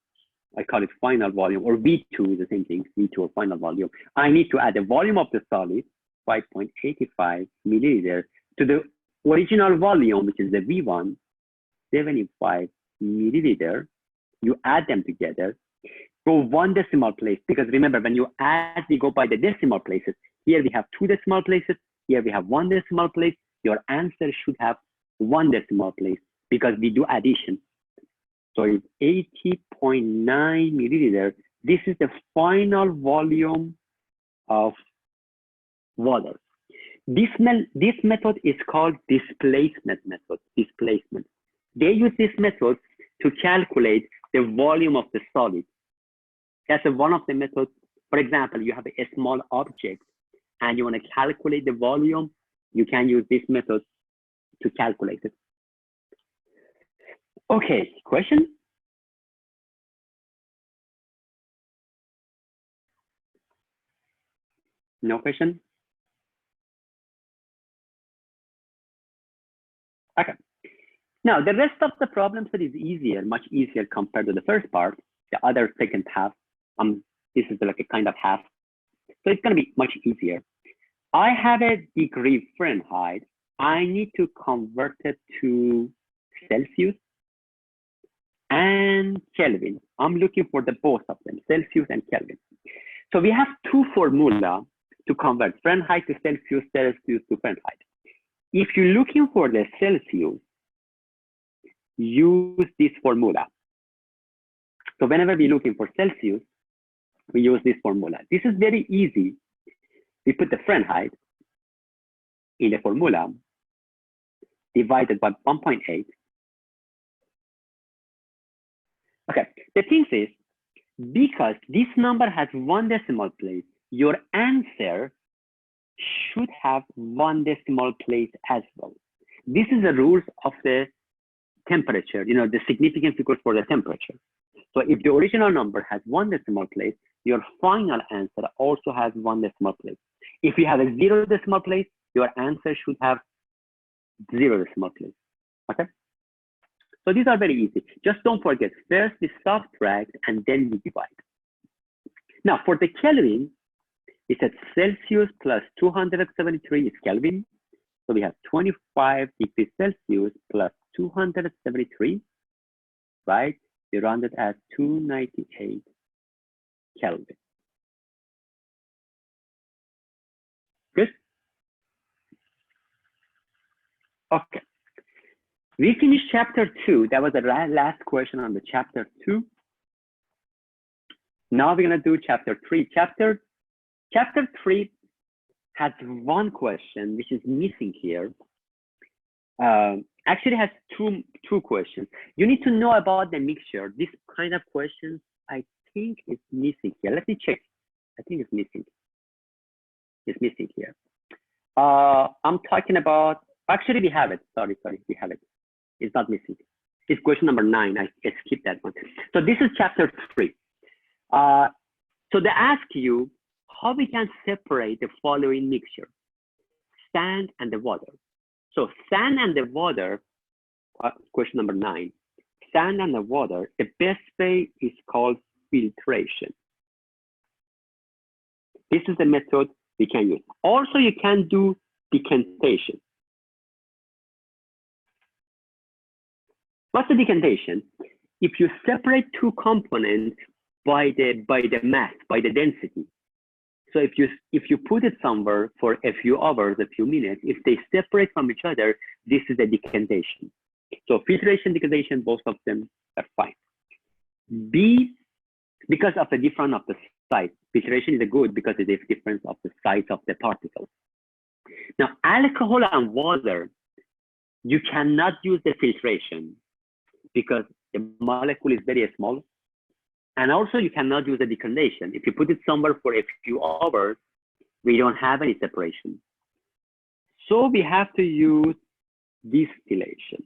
I call it final volume, or V2 is the same thing, V2 or final volume. I need to add the volume of the solid, 5.85 milliliter, to the original volume, which is the V1, 75 milliliter. You add them together, go 1 decimal place, because remember, when you add, we go by the decimal places. Here we have 2 decimal places, here we have 1 decimal place. Your answer should have 1 decimal place because we do addition. So it's 80.9 milliliter. This is the final volume of water. This method is called displacement method. Displacement. They use this method to calculate the volume of the solid. That's one of the methods. For example, you have a small object and you want to calculate the volume, you can use this method to calculate it. Okay, question? No question? Okay. Now, the rest of the problem set is easier, much easier compared to the first part, the other second half. This is like a kind of half. So it's going to be much easier. I have a degree Fahrenheit. I need to convert it to Celsius and Kelvin. I'm looking for the both of them, Celsius and Kelvin. So we have 2 formula to convert Fahrenheit to Celsius, Celsius to Fahrenheit. If you're looking for the Celsius, use this formula. So whenever we're looking for Celsius, we use this formula. This is very easy. We put the Fahrenheit in the formula, divided by 1.8. Okay, the thing is, because this number has 1 decimal place, your answer should have 1 decimal place as well. This is the rules of the temperature, the significant figures for the temperature. So if the original number has 1 decimal place, your final answer also has 1 decimal place. If you have a 0 decimal place, your answer should have 0 decimal place. Okay? So these are very easy. Just don't forget, first we subtract and then we divide. Now for the Kelvin, it's at Celsius plus 273 is Kelvin. So we have 25 degrees Celsius plus 273, right? We round it as 298 Kelvin. Good? Okay. We finished chapter 2. That was the last question on the chapter 2. Now we're gonna do chapter 3. Chapter 3 has one question which is missing here. Actually has two questions. You need to know about the mixture. This kind of questions I think is missing here. Let me check. I think it's missing. It's missing here. I'm talking about, actually we have it. Sorry, we have it. It's not missing. It's question number 9. I skipped that one. So this is chapter 3. So they ask you how we can separate the following mixture: sand and the water. So sand and the water, question number 9. Sand and the water, the best way is called filtration. This is the method we can use. Also, you can do decantation. What's the decantation? If you separate two components by the mass, by the density. So if you put it somewhere for a few hours, a few minutes, if they separate from each other, this is a decantation. So filtration, decantation, both of them are fine. B, because of the difference of the size. Filtration is good because of the difference of the size of the particles. Now, alcohol and water, you cannot use the filtration because the molecule is very small. And also you cannot use the decantation. If you put it somewhere for a few hours, we don't have any separation. So we have to use distillation.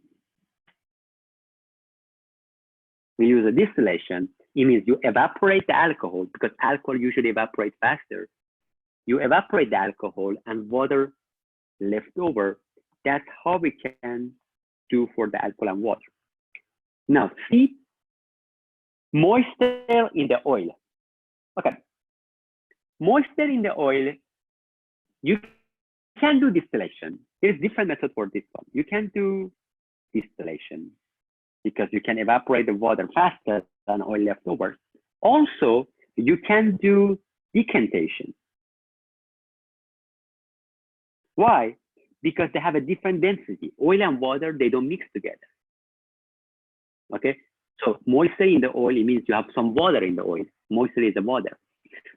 We use a distillation. It means you evaporate the alcohol, because alcohol usually evaporates faster. You evaporate the alcohol and water left over. That's how we can do for the alcohol and water. Now, see, moisture in the oil. Okay. Moisture in the oil, you can do distillation. There's different method for this one. You can do distillation because you can evaporate the water faster than oil left over. Also, you can do decantation. Why? Because they have a different density. Oil and water, they don't mix together. Okay, so moisture in the oil, it means you have some water in the oil. Moisture is the water.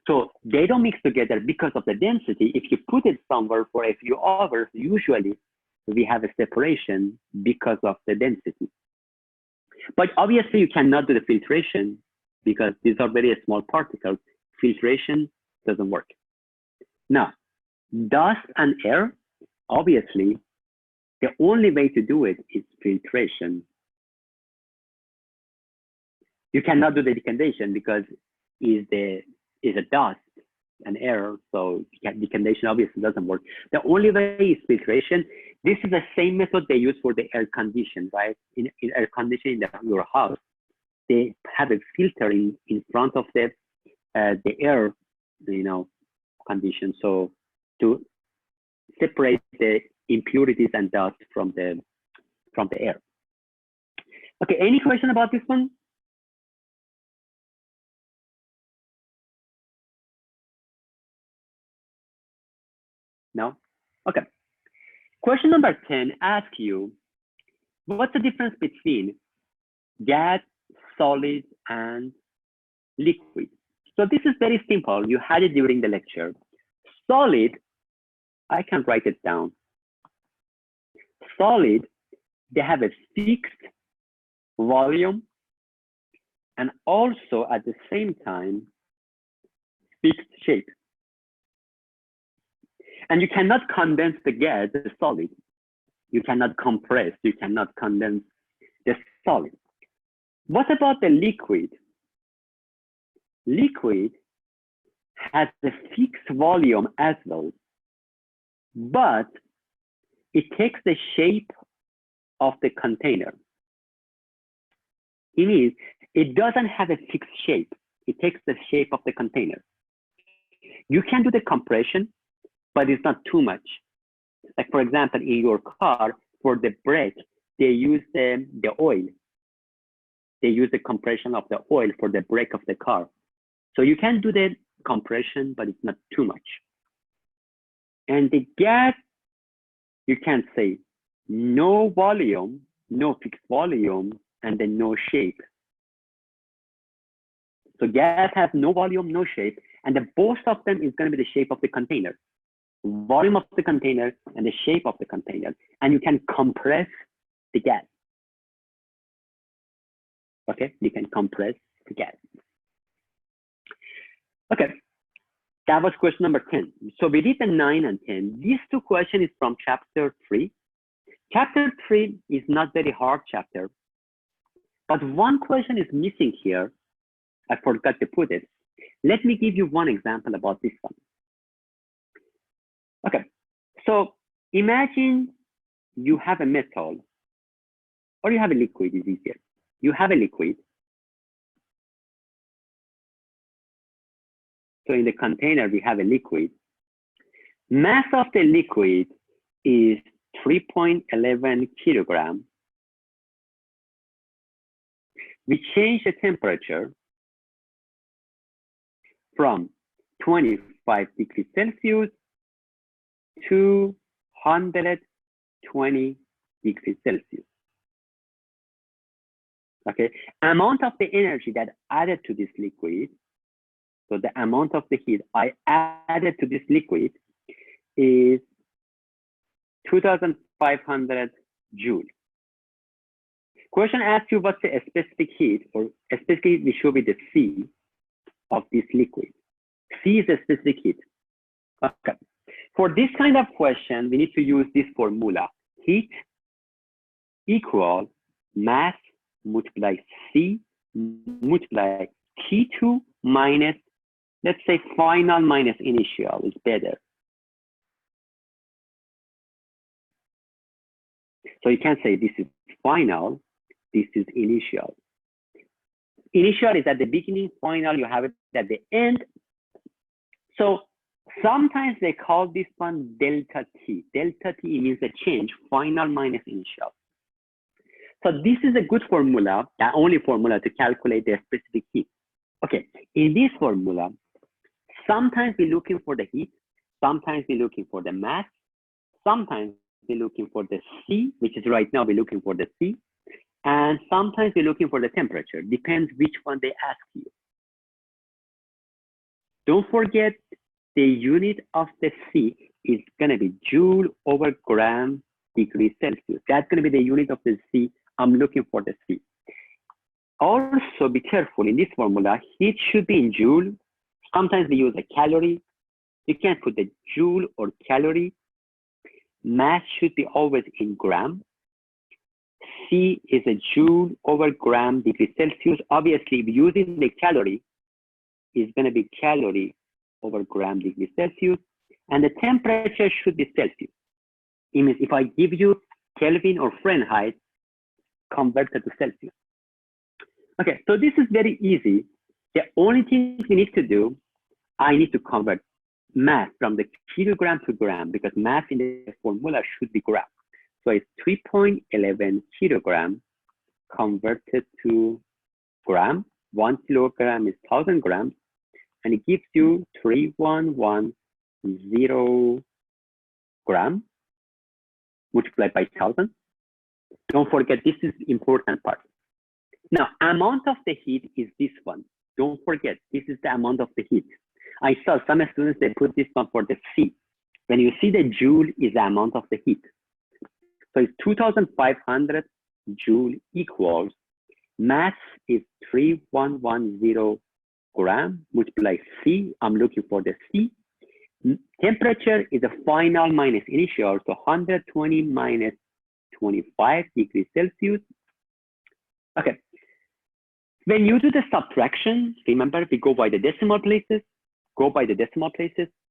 So they don't mix together because of the density. If you put it somewhere for a few hours, usually we have a separation because of the density. But obviously you cannot do the filtration because these are very small particles. Filtration doesn't work. Now, dust and air, obviously, the only way to do it is filtration. You cannot do the decantation because is a dust and air, so decantation obviously doesn't work. The only way is filtration. This is the same method they use for the air condition, right? In air conditioning your house, they have a filter in front of the air, condition, so to separate the impurities and dust from the air. Okay, any question about this one? No? Okay. Question number 10 asks you, what's the difference between gas, solid, and liquid? So this is very simple. You had it during the lecture. Solid, I can write it down. Solid, they have a fixed volume and also at the same time, fixed shape. And you cannot condense the gas, the solid. You cannot compress, you cannot condense the solid. What about the liquid? Liquid has a fixed volume as well, but it takes the shape of the container. It means it doesn't have a fixed shape. It takes the shape of the container. You can do the compression, but it's not too much. Like for example, in your car, for the brake, they use the oil. They use the compression of the oil for the brake of the car. So you can do the compression, but it's not too much. And the gas, you can say no volume, no fixed volume, and then no shape. So gas has no volume, no shape, and the both of them is going to be the shape of the container, volume of the container and the shape of the container. And you can compress the gas. Okay, you can compress the gas. Okay, that was question number 10. So we did the 9 and 10. These two questions is from chapter 3. Chapter 3 is not very hard chapter, but one question is missing here. I forgot to put it. Let me give you one example about this one. Okay, so imagine you have a metal, or you have a liquid, is easier. You have a liquid. So in the container, we have a liquid. Mass of the liquid is 3.11 kilograms. We change the temperature from 25 degrees Celsius to 120 degrees Celsius. Okay, amount of the energy that added to this liquid, so the amount of the heat I added to this liquid is 2,500 joule. Question asks you what's the specific heat, or specifically it should be the C of this liquid. C is a specific heat. Okay. For this kind of question, we need to use this formula. Heat equal mass multiply C multiply T2 minus, let's say final minus initial is better. So you can say this is final, this is initial. Initial is at the beginning, final you have it at the end. So sometimes they call this one delta T. Delta T means a change, final minus initial. So this is a good formula, the only formula to calculate the specific heat. Okay, in this formula, sometimes we're looking for the heat, sometimes we're looking for the mass, sometimes we're looking for the C, which is right now we're looking for the C, and sometimes we're looking for the temperature, depends which one they ask you. Don't forget the unit of the C is gonna be joule over gram degrees Celsius. That's gonna be the unit of the C. I'm looking for the C. Also be careful in this formula, heat should be in joule. Sometimes we use a calorie. You can put the joule or calorie. Mass should be always in gram. C is a joule over gram degrees Celsius. Obviously, if using the calorie, is going to be calorie over gram degrees Celsius. And the temperature should be Celsius. It means if I give you Kelvin or Fahrenheit, convert it to Celsius. Okay, so this is very easy. The only thing we need to do, I need to convert mass from the kilogram to gram, because mass in the formula should be gram. So it's 3.11 kilogram converted to gram. 1 kilogram is 1,000 grams, and it gives you 3,110 gram multiplied by 1,000. Don't forget, this is the important part. Now, amount of the heat is this one. Don't forget, this is the amount of the heat. I saw some students, they put this one for the C. When you see the joule is the amount of the heat. So it's 2,500 joule equals, mass is 3,110 gram, multiply C, I'm looking for the C. Temperature is a final minus initial, so 120 minus 25 degrees Celsius. Okay. When you do the subtraction, remember we go by the decimal places,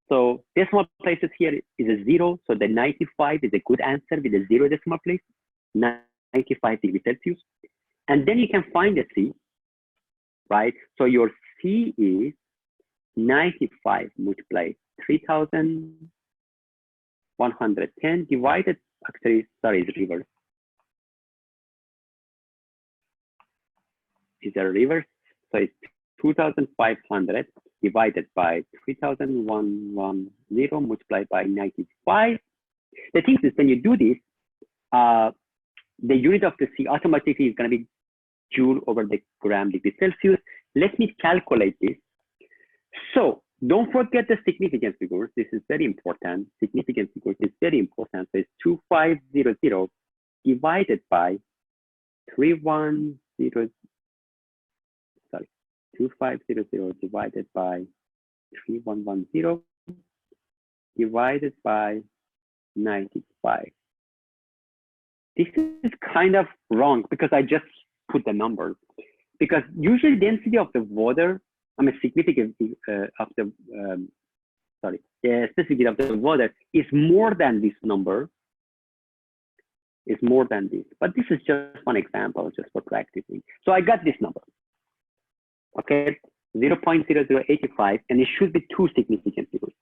So decimal places here is a 0. So the 95 is a good answer with a 0 decimal place, 95 degrees Celsius. And then you can find the C, right? So your C is 95 multiplied 3,110 divided, actually, sorry, it's reverse. Is a reverse. So it's 2,500 divided by 3,110 multiplied by 95. The thing is, when you do this, the unit of the C automatically is going to be joule over the gram degree Celsius. Let me calculate this. So don't forget the significance figures. This is very important. Significance figures is very important. So it's 2500 divided by 2500 divided by 3110 divided by 95. This is kind of wrong because I just put the number. Because usually density of the water, significance of the, the specificity of the water is more than this number. Is more than this. But this is just one example, just for practicing. So I got this number. Okay, 0.0085, and it should be 2 significant figures.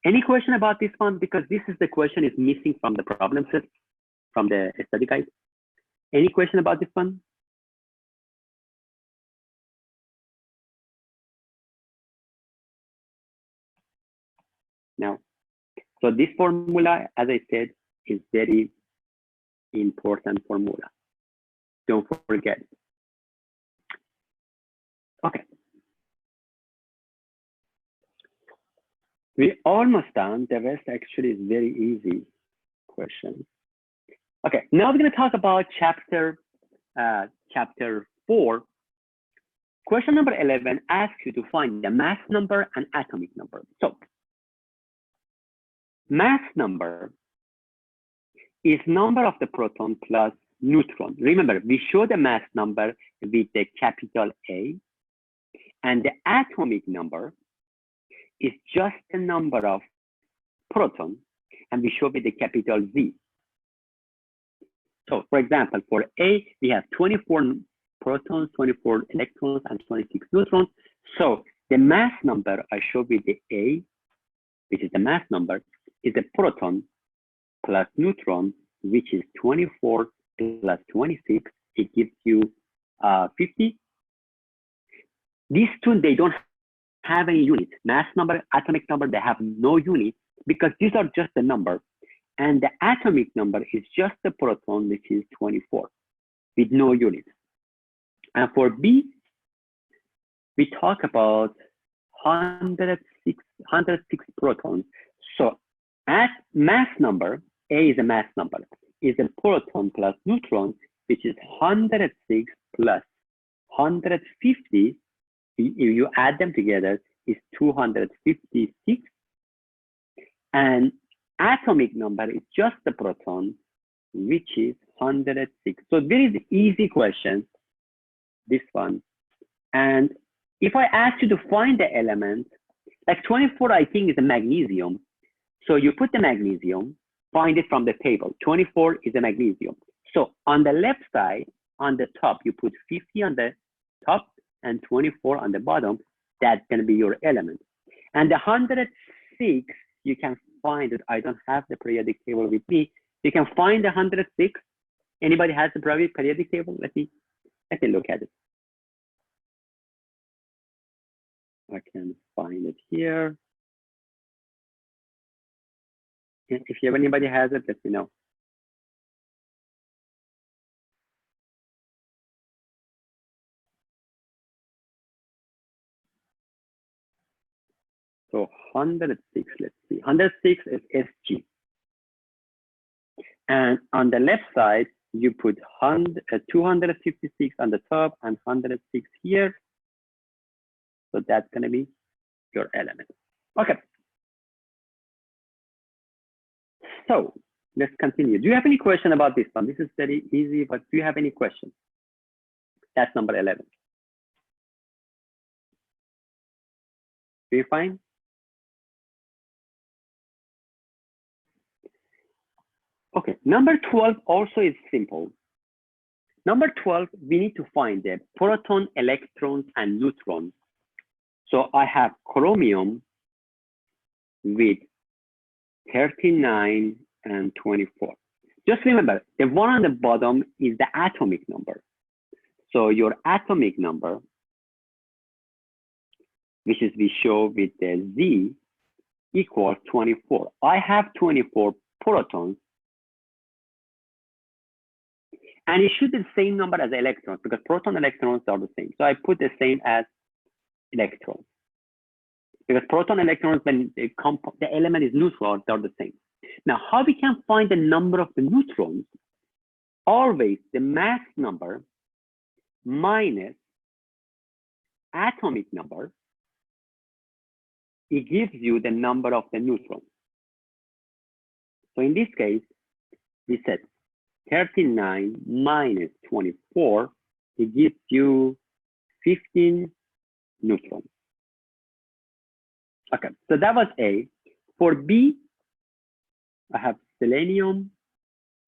Any question about this one? Because this is the question is missing from the problem set, from the study guide. Any question about this one? No. So this formula, as I said, is very important formula. Don't forget it. Okay. We're almost done. The rest actually is very easy question. Okay, now we're going to talk about chapter 4. Question number 11 asks you to find the mass number and atomic number. So mass number is number of the proton plus neutron. Remember, we show the mass number with the capital A, and the atomic number is just the number of proton, and we show with the capital Z. So for example, for A, we have 24 protons, 24 electrons, and 26 neutrons. So the mass number I show with the A, which is the mass number, is a proton plus neutron, which is 24 plus 26. It gives you 50. These two, they don't have any unit. Mass number, atomic number, they have no unit because these are just the number. And the atomic number is just the proton, which is 24 with no unit. And for B, we talk about 106 protons. So at mass number, A is a mass number, is a proton plus neutron, which is 106 plus 150. You add them together is 256. And atomic number is just the proton, which is 106. So there is easy question, this one. And if I ask you to find the element, like 24, I think is a magnesium. So you put the magnesium, find it from the table. 24 is a magnesium. So on the left side, on the top, you put 50 on the top and 24 on the bottom. That's going to be your element. And the 106, you can find it. I don't have the periodic table with me. You can find the 106. Anybody has the periodic table? Let me look at it. I can find it here. If anybody has it, let me know. So 106, let's see. 106 is Sg. And on the left side, you put 256 on the top and 106 here. So that's going to be your element. Okay. So let's continue. Do you have any question about this one? This is very easy, but do you have any questions? That's number 11. Do you find? Okay, number 12 also is simple. Number 12, we need to find the proton, electrons, and neutrons. So I have chromium with 39 and 24. Just remember, the one on the bottom is the atomic number. So your atomic number, which is we show with the Z, equals 24. I have 24 protons, and it should be the same number as electrons because proton electrons are the same. So I put the same as electrons because proton electrons, when the element is neutral, they're the same. Now, how we can find the number of the neutrons? Always the mass number minus atomic number, it gives you the number of the neutrons. So in this case, we said 39 minus 24, it gives you 15 neutrons. Okay, so that was A. For B, I have selenium,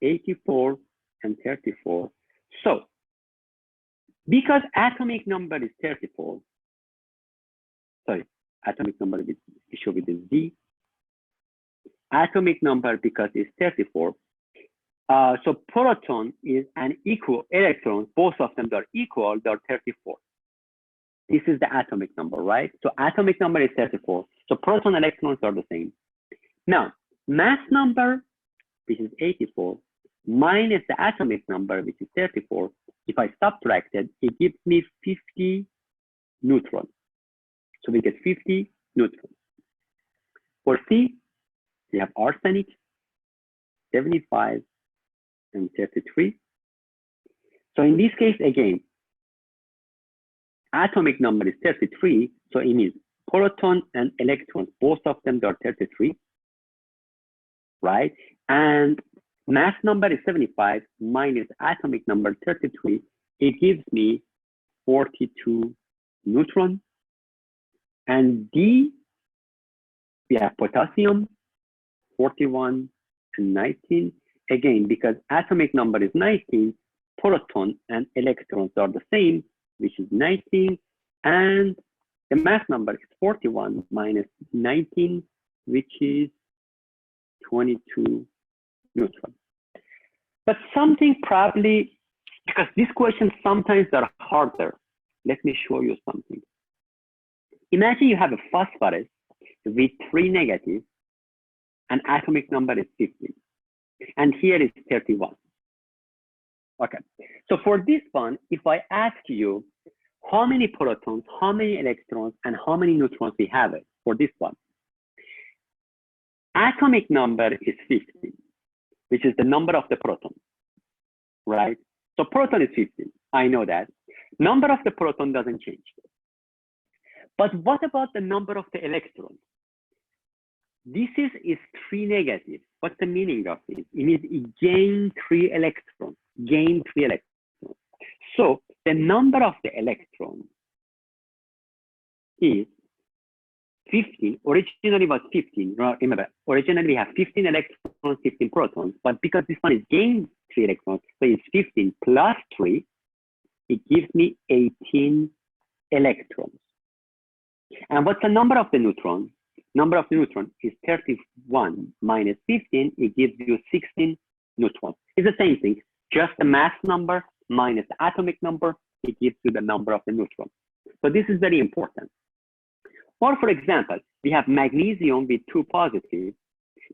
84, and 34. So because atomic number is 34, sorry, atomic number is shown with the Z. Atomic number, because it's 34. So proton is an equal electron. Both of them are equal. They're 34. This is the atomic number, right? So atomic number is 34. So proton electrons are the same. Now, mass number, which is 84, minus the atomic number, which is 34. If I subtract it, it gives me 50 neutrons. So we get 50 neutrons. For C, we have arsenic, 75, and 33. So in this case, again, atomic number is 33. So it means proton and electrons, both of them are 33, right? And mass number is 75 minus atomic number 33. It gives me 42 neutrons. And D, we have potassium, 41 and 19. Again, because atomic number is 19, proton and electrons are the same, which is 19. And the mass number is 41 minus 19, which is 22 neutrons. But something probably, because these questions sometimes are harder. Let me show you something. Imagine you have a phosphorus with 3 negatives, and atomic number is 15. And here is 31. Okay, so for this one, if I ask you how many protons, how many electrons, and how many neutrons we have it for this one, atomic number is 15, which is the number of the proton, right? So proton is 15, I know that. Number of the proton doesn't change. But what about the number of the electrons? This is 3 negatives. What's the meaning of this? It means it gained 3 electrons, gained 3 electrons. So the number of the electrons is 15. Originally was 15. Remember, originally we have 15 electrons, 15 protons, but because this one is gained 3 electrons, so it's 15 plus 3, it gives me 18 electrons. And what's the number of the neutrons? Number of neutrons is 31 minus 15, it gives you 16 neutrons. It's the same thing, just the mass number minus the atomic number, it gives you the number of the neutrons. So this is very important. Or for example, we have magnesium with 2 positives.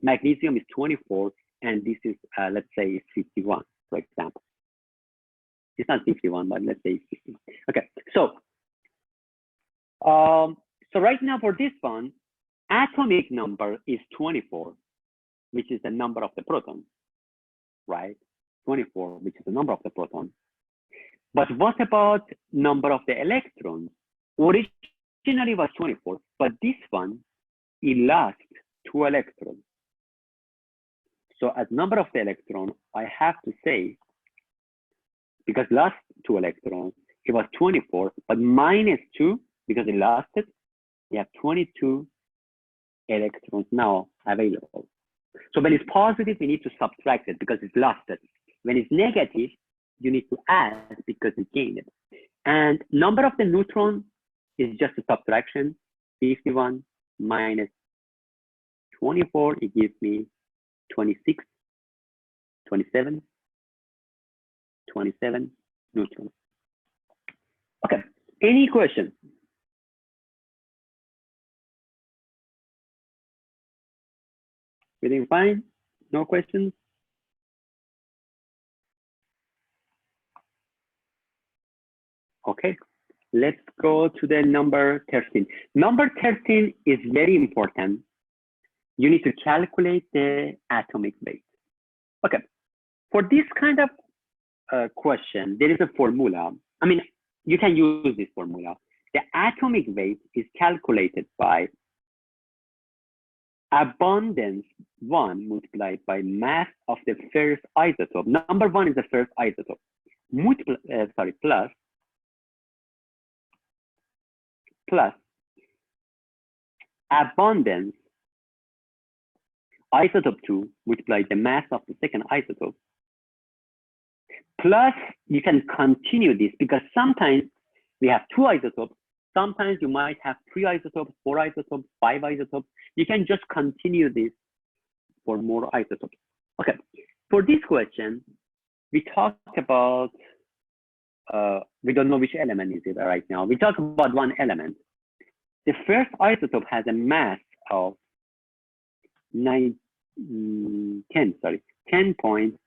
Magnesium is 24, and this is, let's say, 51, for example. It's not 51, but let's say 50. Okay, so right now for this one, atomic number is 24, which is the number of the proton, right? 24, which is the number of the proton. But what about number of the electrons? Originally was 24, but this one, it lost 2 electrons. So as number of the electron, I have to say, because lost 2 electrons, it was 24, but minus 2, because it lost it, you have 22 electrons now available. So when it's positive, we need to subtract it because it's lost it. When it's negative, you need to add because you gained it. And number of the neutron is just a subtraction. 51 minus 24, it gives me 26, 27, 27 neutrons. Okay, any questions? Everything fine? No questions? Okay, let's go to the number 13. Number 13 is very important. You need to calculate the atomic weight. Okay, for this kind of question, there is a formula. I mean, you can use this formula. The atomic weight is calculated by abundance 1 multiplied by mass of the first isotope. Number 1 is the first isotope. Plus abundance isotope 2 multiplied the mass of the second isotope. Plus, you can continue this because sometimes we have 2 isotopes. Sometimes you might have 3 isotopes, 4 isotopes, 5 isotopes. You can just continue this for more isotopes. Okay, for this question, we talk about, we don't know which element is it right now. We talk about one element. The first isotope has a mass of 10.013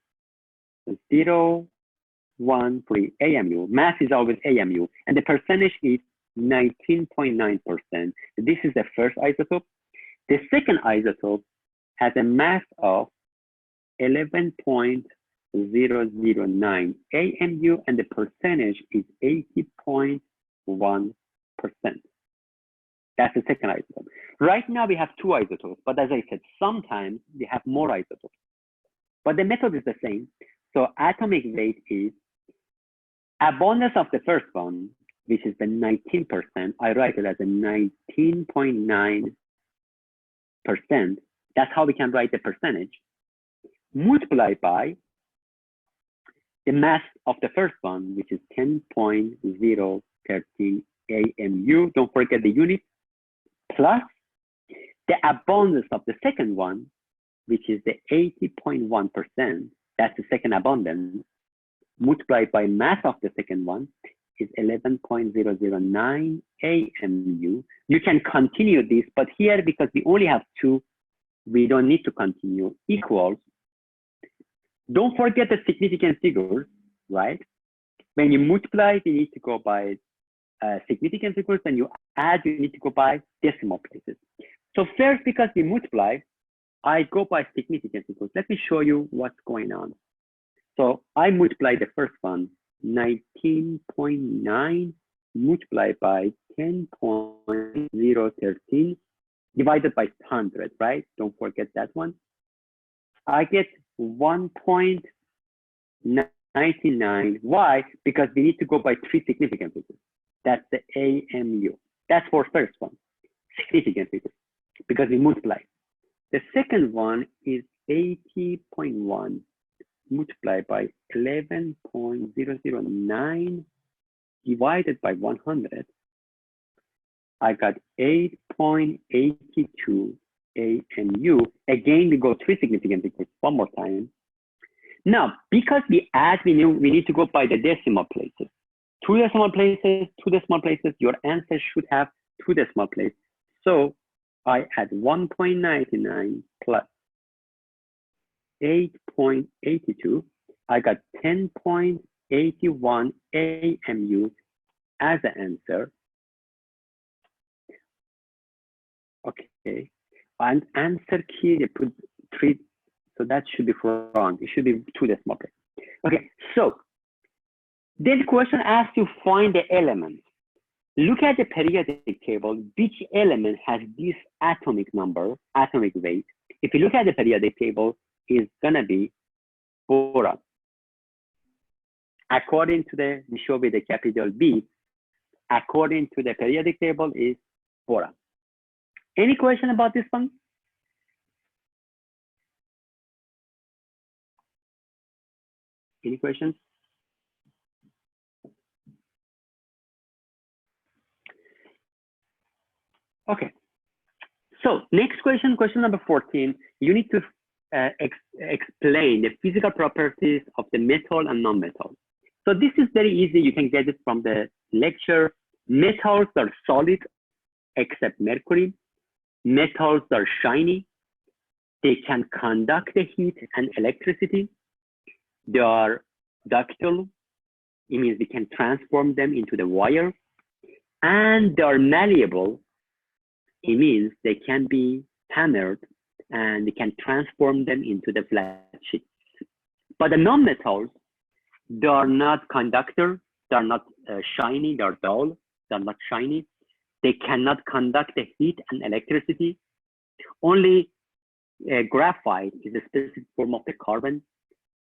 AMU. Mass is always AMU, and the percentage is 19.9%. This is the first isotope. The second isotope has a mass of 11.009 AMU, and the percentage is 80.1%. That's the second isotope. Right now we have 2 isotopes, but as I said, sometimes we have more isotopes. But the method is the same. So atomic weight is abundance of the first one, which is the 19%. I write it as a 19.9%. That's how we can write the percentage. Multiplied by the mass of the first one, which is 10.013 AMU. Don't forget the unit. Plus the abundance of the second one, which is the 80.1%. That's the second abundance. Multiplied by mass of the second one is 11.009 AMU. You can continue this, but here, because we only have 2, we don't need to continue. Equals. Don't forget the significant figures, right? When you multiply, you need to go by significant figures. When you add, you need to go by decimal places. So first, because we multiply, I go by significant figures. Let me show you what's going on. So I multiply the first one, 19.9 multiplied by 10.013 divided by 100, right? Don't forget that one. I get 1.99. Why? Because we need to go by 3 significant figures. That's the AMU. That's for first one, significant figures, because we multiply. The second one is 80.1 multiplied by 11.009 divided by 100. I got 8.82 AMU. Again, we go 3 significant figures one more time. Now, because we add, we need to go by the decimal places. 2 decimal places, 2 decimal places, your answer should have 2 decimal places. So I add 1.99 plus 8.82. I got 10.81 AMU as the answer. Okay, and answer key, they put 3, so that should be wrong. It should be 2 decimal places. Okay, so this question asks you find the elements. Look at the periodic table. Which element has this atomic number, atomic weight? If you look at the periodic table, it's gonna be boron. According to the, we show with the capital B, according to the periodic table is boron. Any question about this one? Any questions? Okay. So next question, question number 14. You need to explain the physical properties of the metal and non-metal. So this is very easy. You can get it from the lecture. Metals are solid except mercury. Metals are shiny. They can conduct the heat and electricity. They are ductile. It means we can transform them into the wire. And they are malleable. It means they can be hammered and we can transform them into the flat sheet. But the non-metals, they are not conductor, they are not shiny, they are dull, they are not shiny. They cannot conduct the heat and electricity. Only graphite is a specific form of the carbon,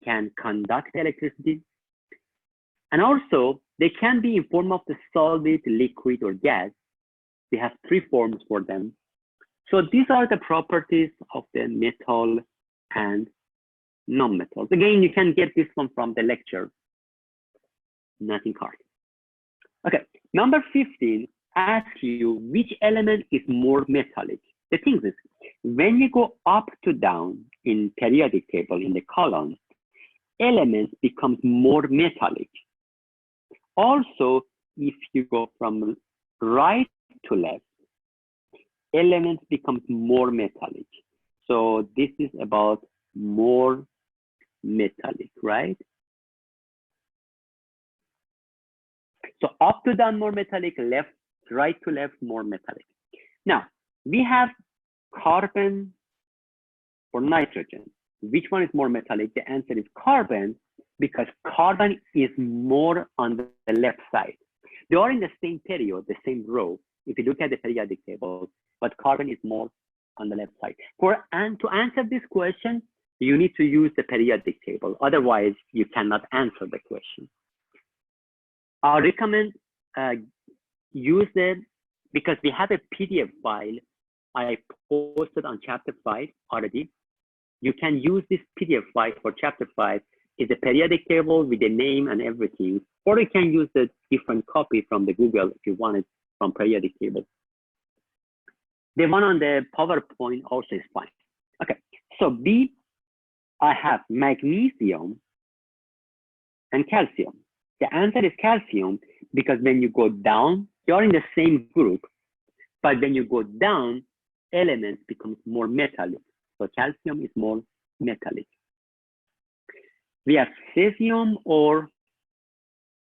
can conduct electricity. And also, they can be in form of the solid, liquid, or gas. We have three forms for them. So these are the properties of the metal and non-metals. Again, you can get this one from the lecture, nothing hard. Okay, number 15 asks you which element is more metallic. The thing is, when you go up to down in periodic table in the column, elements becomes more metallic. Also, if you go from right to left, elements becomes more metallic. So this is about more metallic, right? So up to down more metallic, left, right to left more metallic. Now we have carbon or nitrogen. Which one is more metallic? The answer is carbon, because carbon is more on the left side. They are in the same period, the same row, if you look at the periodic table, but carbon is more on the left side. And to answer this question, you need to use the periodic table. Otherwise, you cannot answer the question. I recommend use it because we have a PDF file I posted on chapter 5 already. You can use this PDF file for chapter 5. It's a periodic table with the name and everything, or you can use a different copy from the Google if you want it from periodic table. The one on the PowerPoint also is fine. Okay, so B, I have magnesium and calcium. The answer is calcium because when you go down, you're in the same group, but when you go down, elements becomes more metallic. So calcium is more metallic. We have cesium or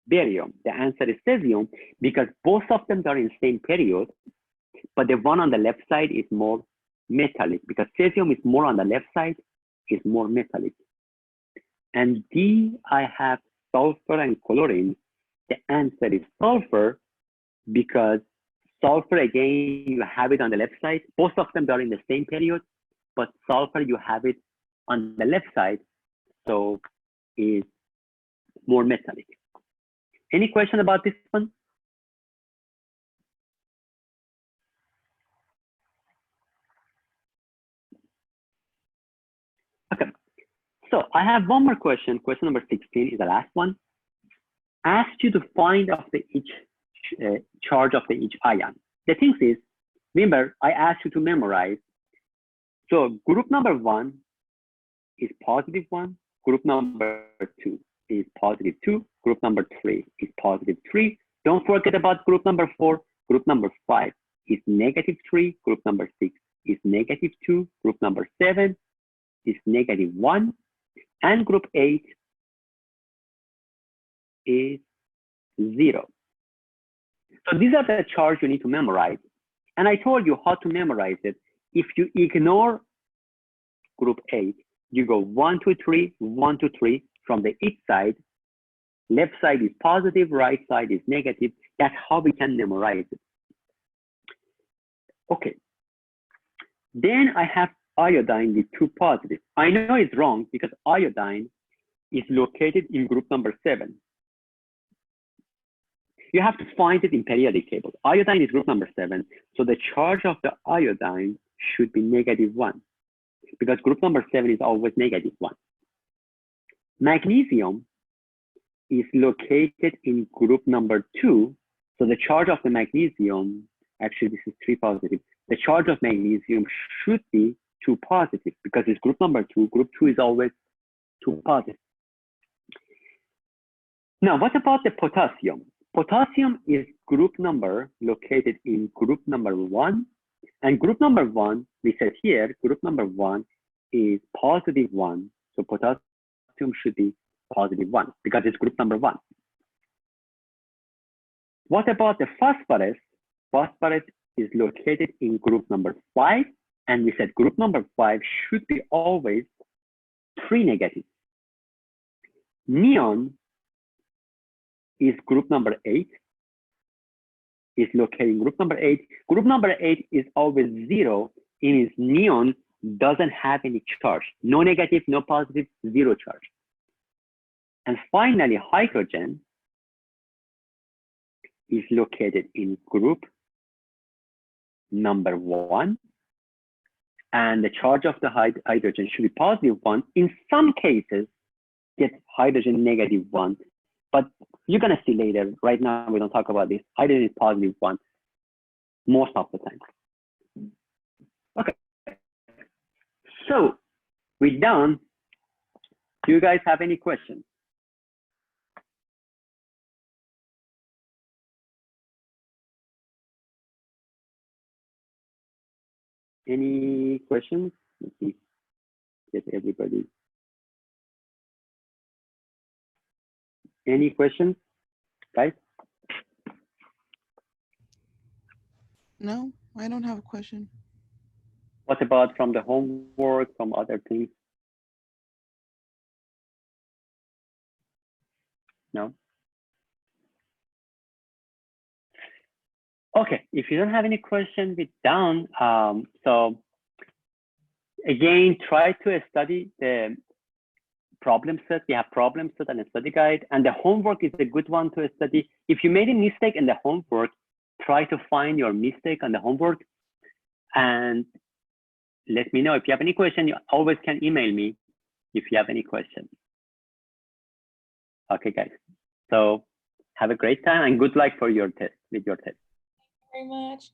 barium. The answer is cesium because both of them are in the same period, but the one on the left side is more metallic because cesium is more on the left side, is more metallic. And D, I have sulfur and chlorine. The answer is sulfur because sulfur, again, you have it on the left side. Both of them are in the same period, but sulfur, you have it on the left side, so is more metallic. Any question about this one? Okay, so I have one more question. Question number 16 is the last one. Asked you to find of the each charge of the each ion. The thing is, remember, I asked you to memorize. So group number 1 is positive 1. Group number 2 is positive 2. Group number 3 is positive 3. Don't forget about group number 4. Group number 5 is negative 3. Group number 6 is negative 2. Group number 7 is negative 1. And group 8 is 0. So these are the charges you need to memorize. And I told you how to memorize it. If you ignore group 8, you go 1, 2, 3, 1, 2, 3 from the each side. Left side is positive, right side is negative. That's how we can memorize it. Okay. Then I have iodine with 2 positive. I know it's wrong because iodine is located in group number 7. You have to find it in periodic table. Iodine is group number 7. So the charge of the iodine should be negative 1 because group number 7 is always negative 1. Magnesium is located in group number 2. So the charge of the magnesium, actually this is 3 positive. The charge of magnesium should be 2 positive because it's group number 2. Group 2 is always 2 positive. Now, what about the potassium? Potassium is group number located in group number 1. And group number 1, we said here, group number 1 is positive 1. So potassium should be positive 1 because it's group number 1. What about the phosphorus? Phosphorus is located in group number 5. And we said group number 5 should be always 3 negative. Neon is group number 8. Is located in group number 8. Group number 8 is always 0. It means neon doesn't have any charge. No negative, no positive, 0 charge. And finally, hydrogen is located in group number 1. And the charge of the hydrogen should be positive 1. In some cases, get hydrogen negative 1. But you're going to see later. Right now, we don't talk about this. Hydrogen is positive 1 most of the time. Okay. So we're done. Do you guys have any questions? Any questions? Let's see. Get everybody. Any questions, guys? No, I don't have a question. What about from the homework, from other things? No? Okay, if you don't have any questions, we're done. So again, try to study the problem set. We have problem set and a study guide, and the homework is a good one to study. If you made a mistake in the homework, try to find your mistake on the homework and let me know. If you have any question, you always can email me if you have any questions. Okay, guys. So have a great time and good luck for your test, with your test. Very much.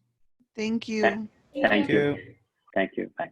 Thank you. Thank you. Thank you. Bye.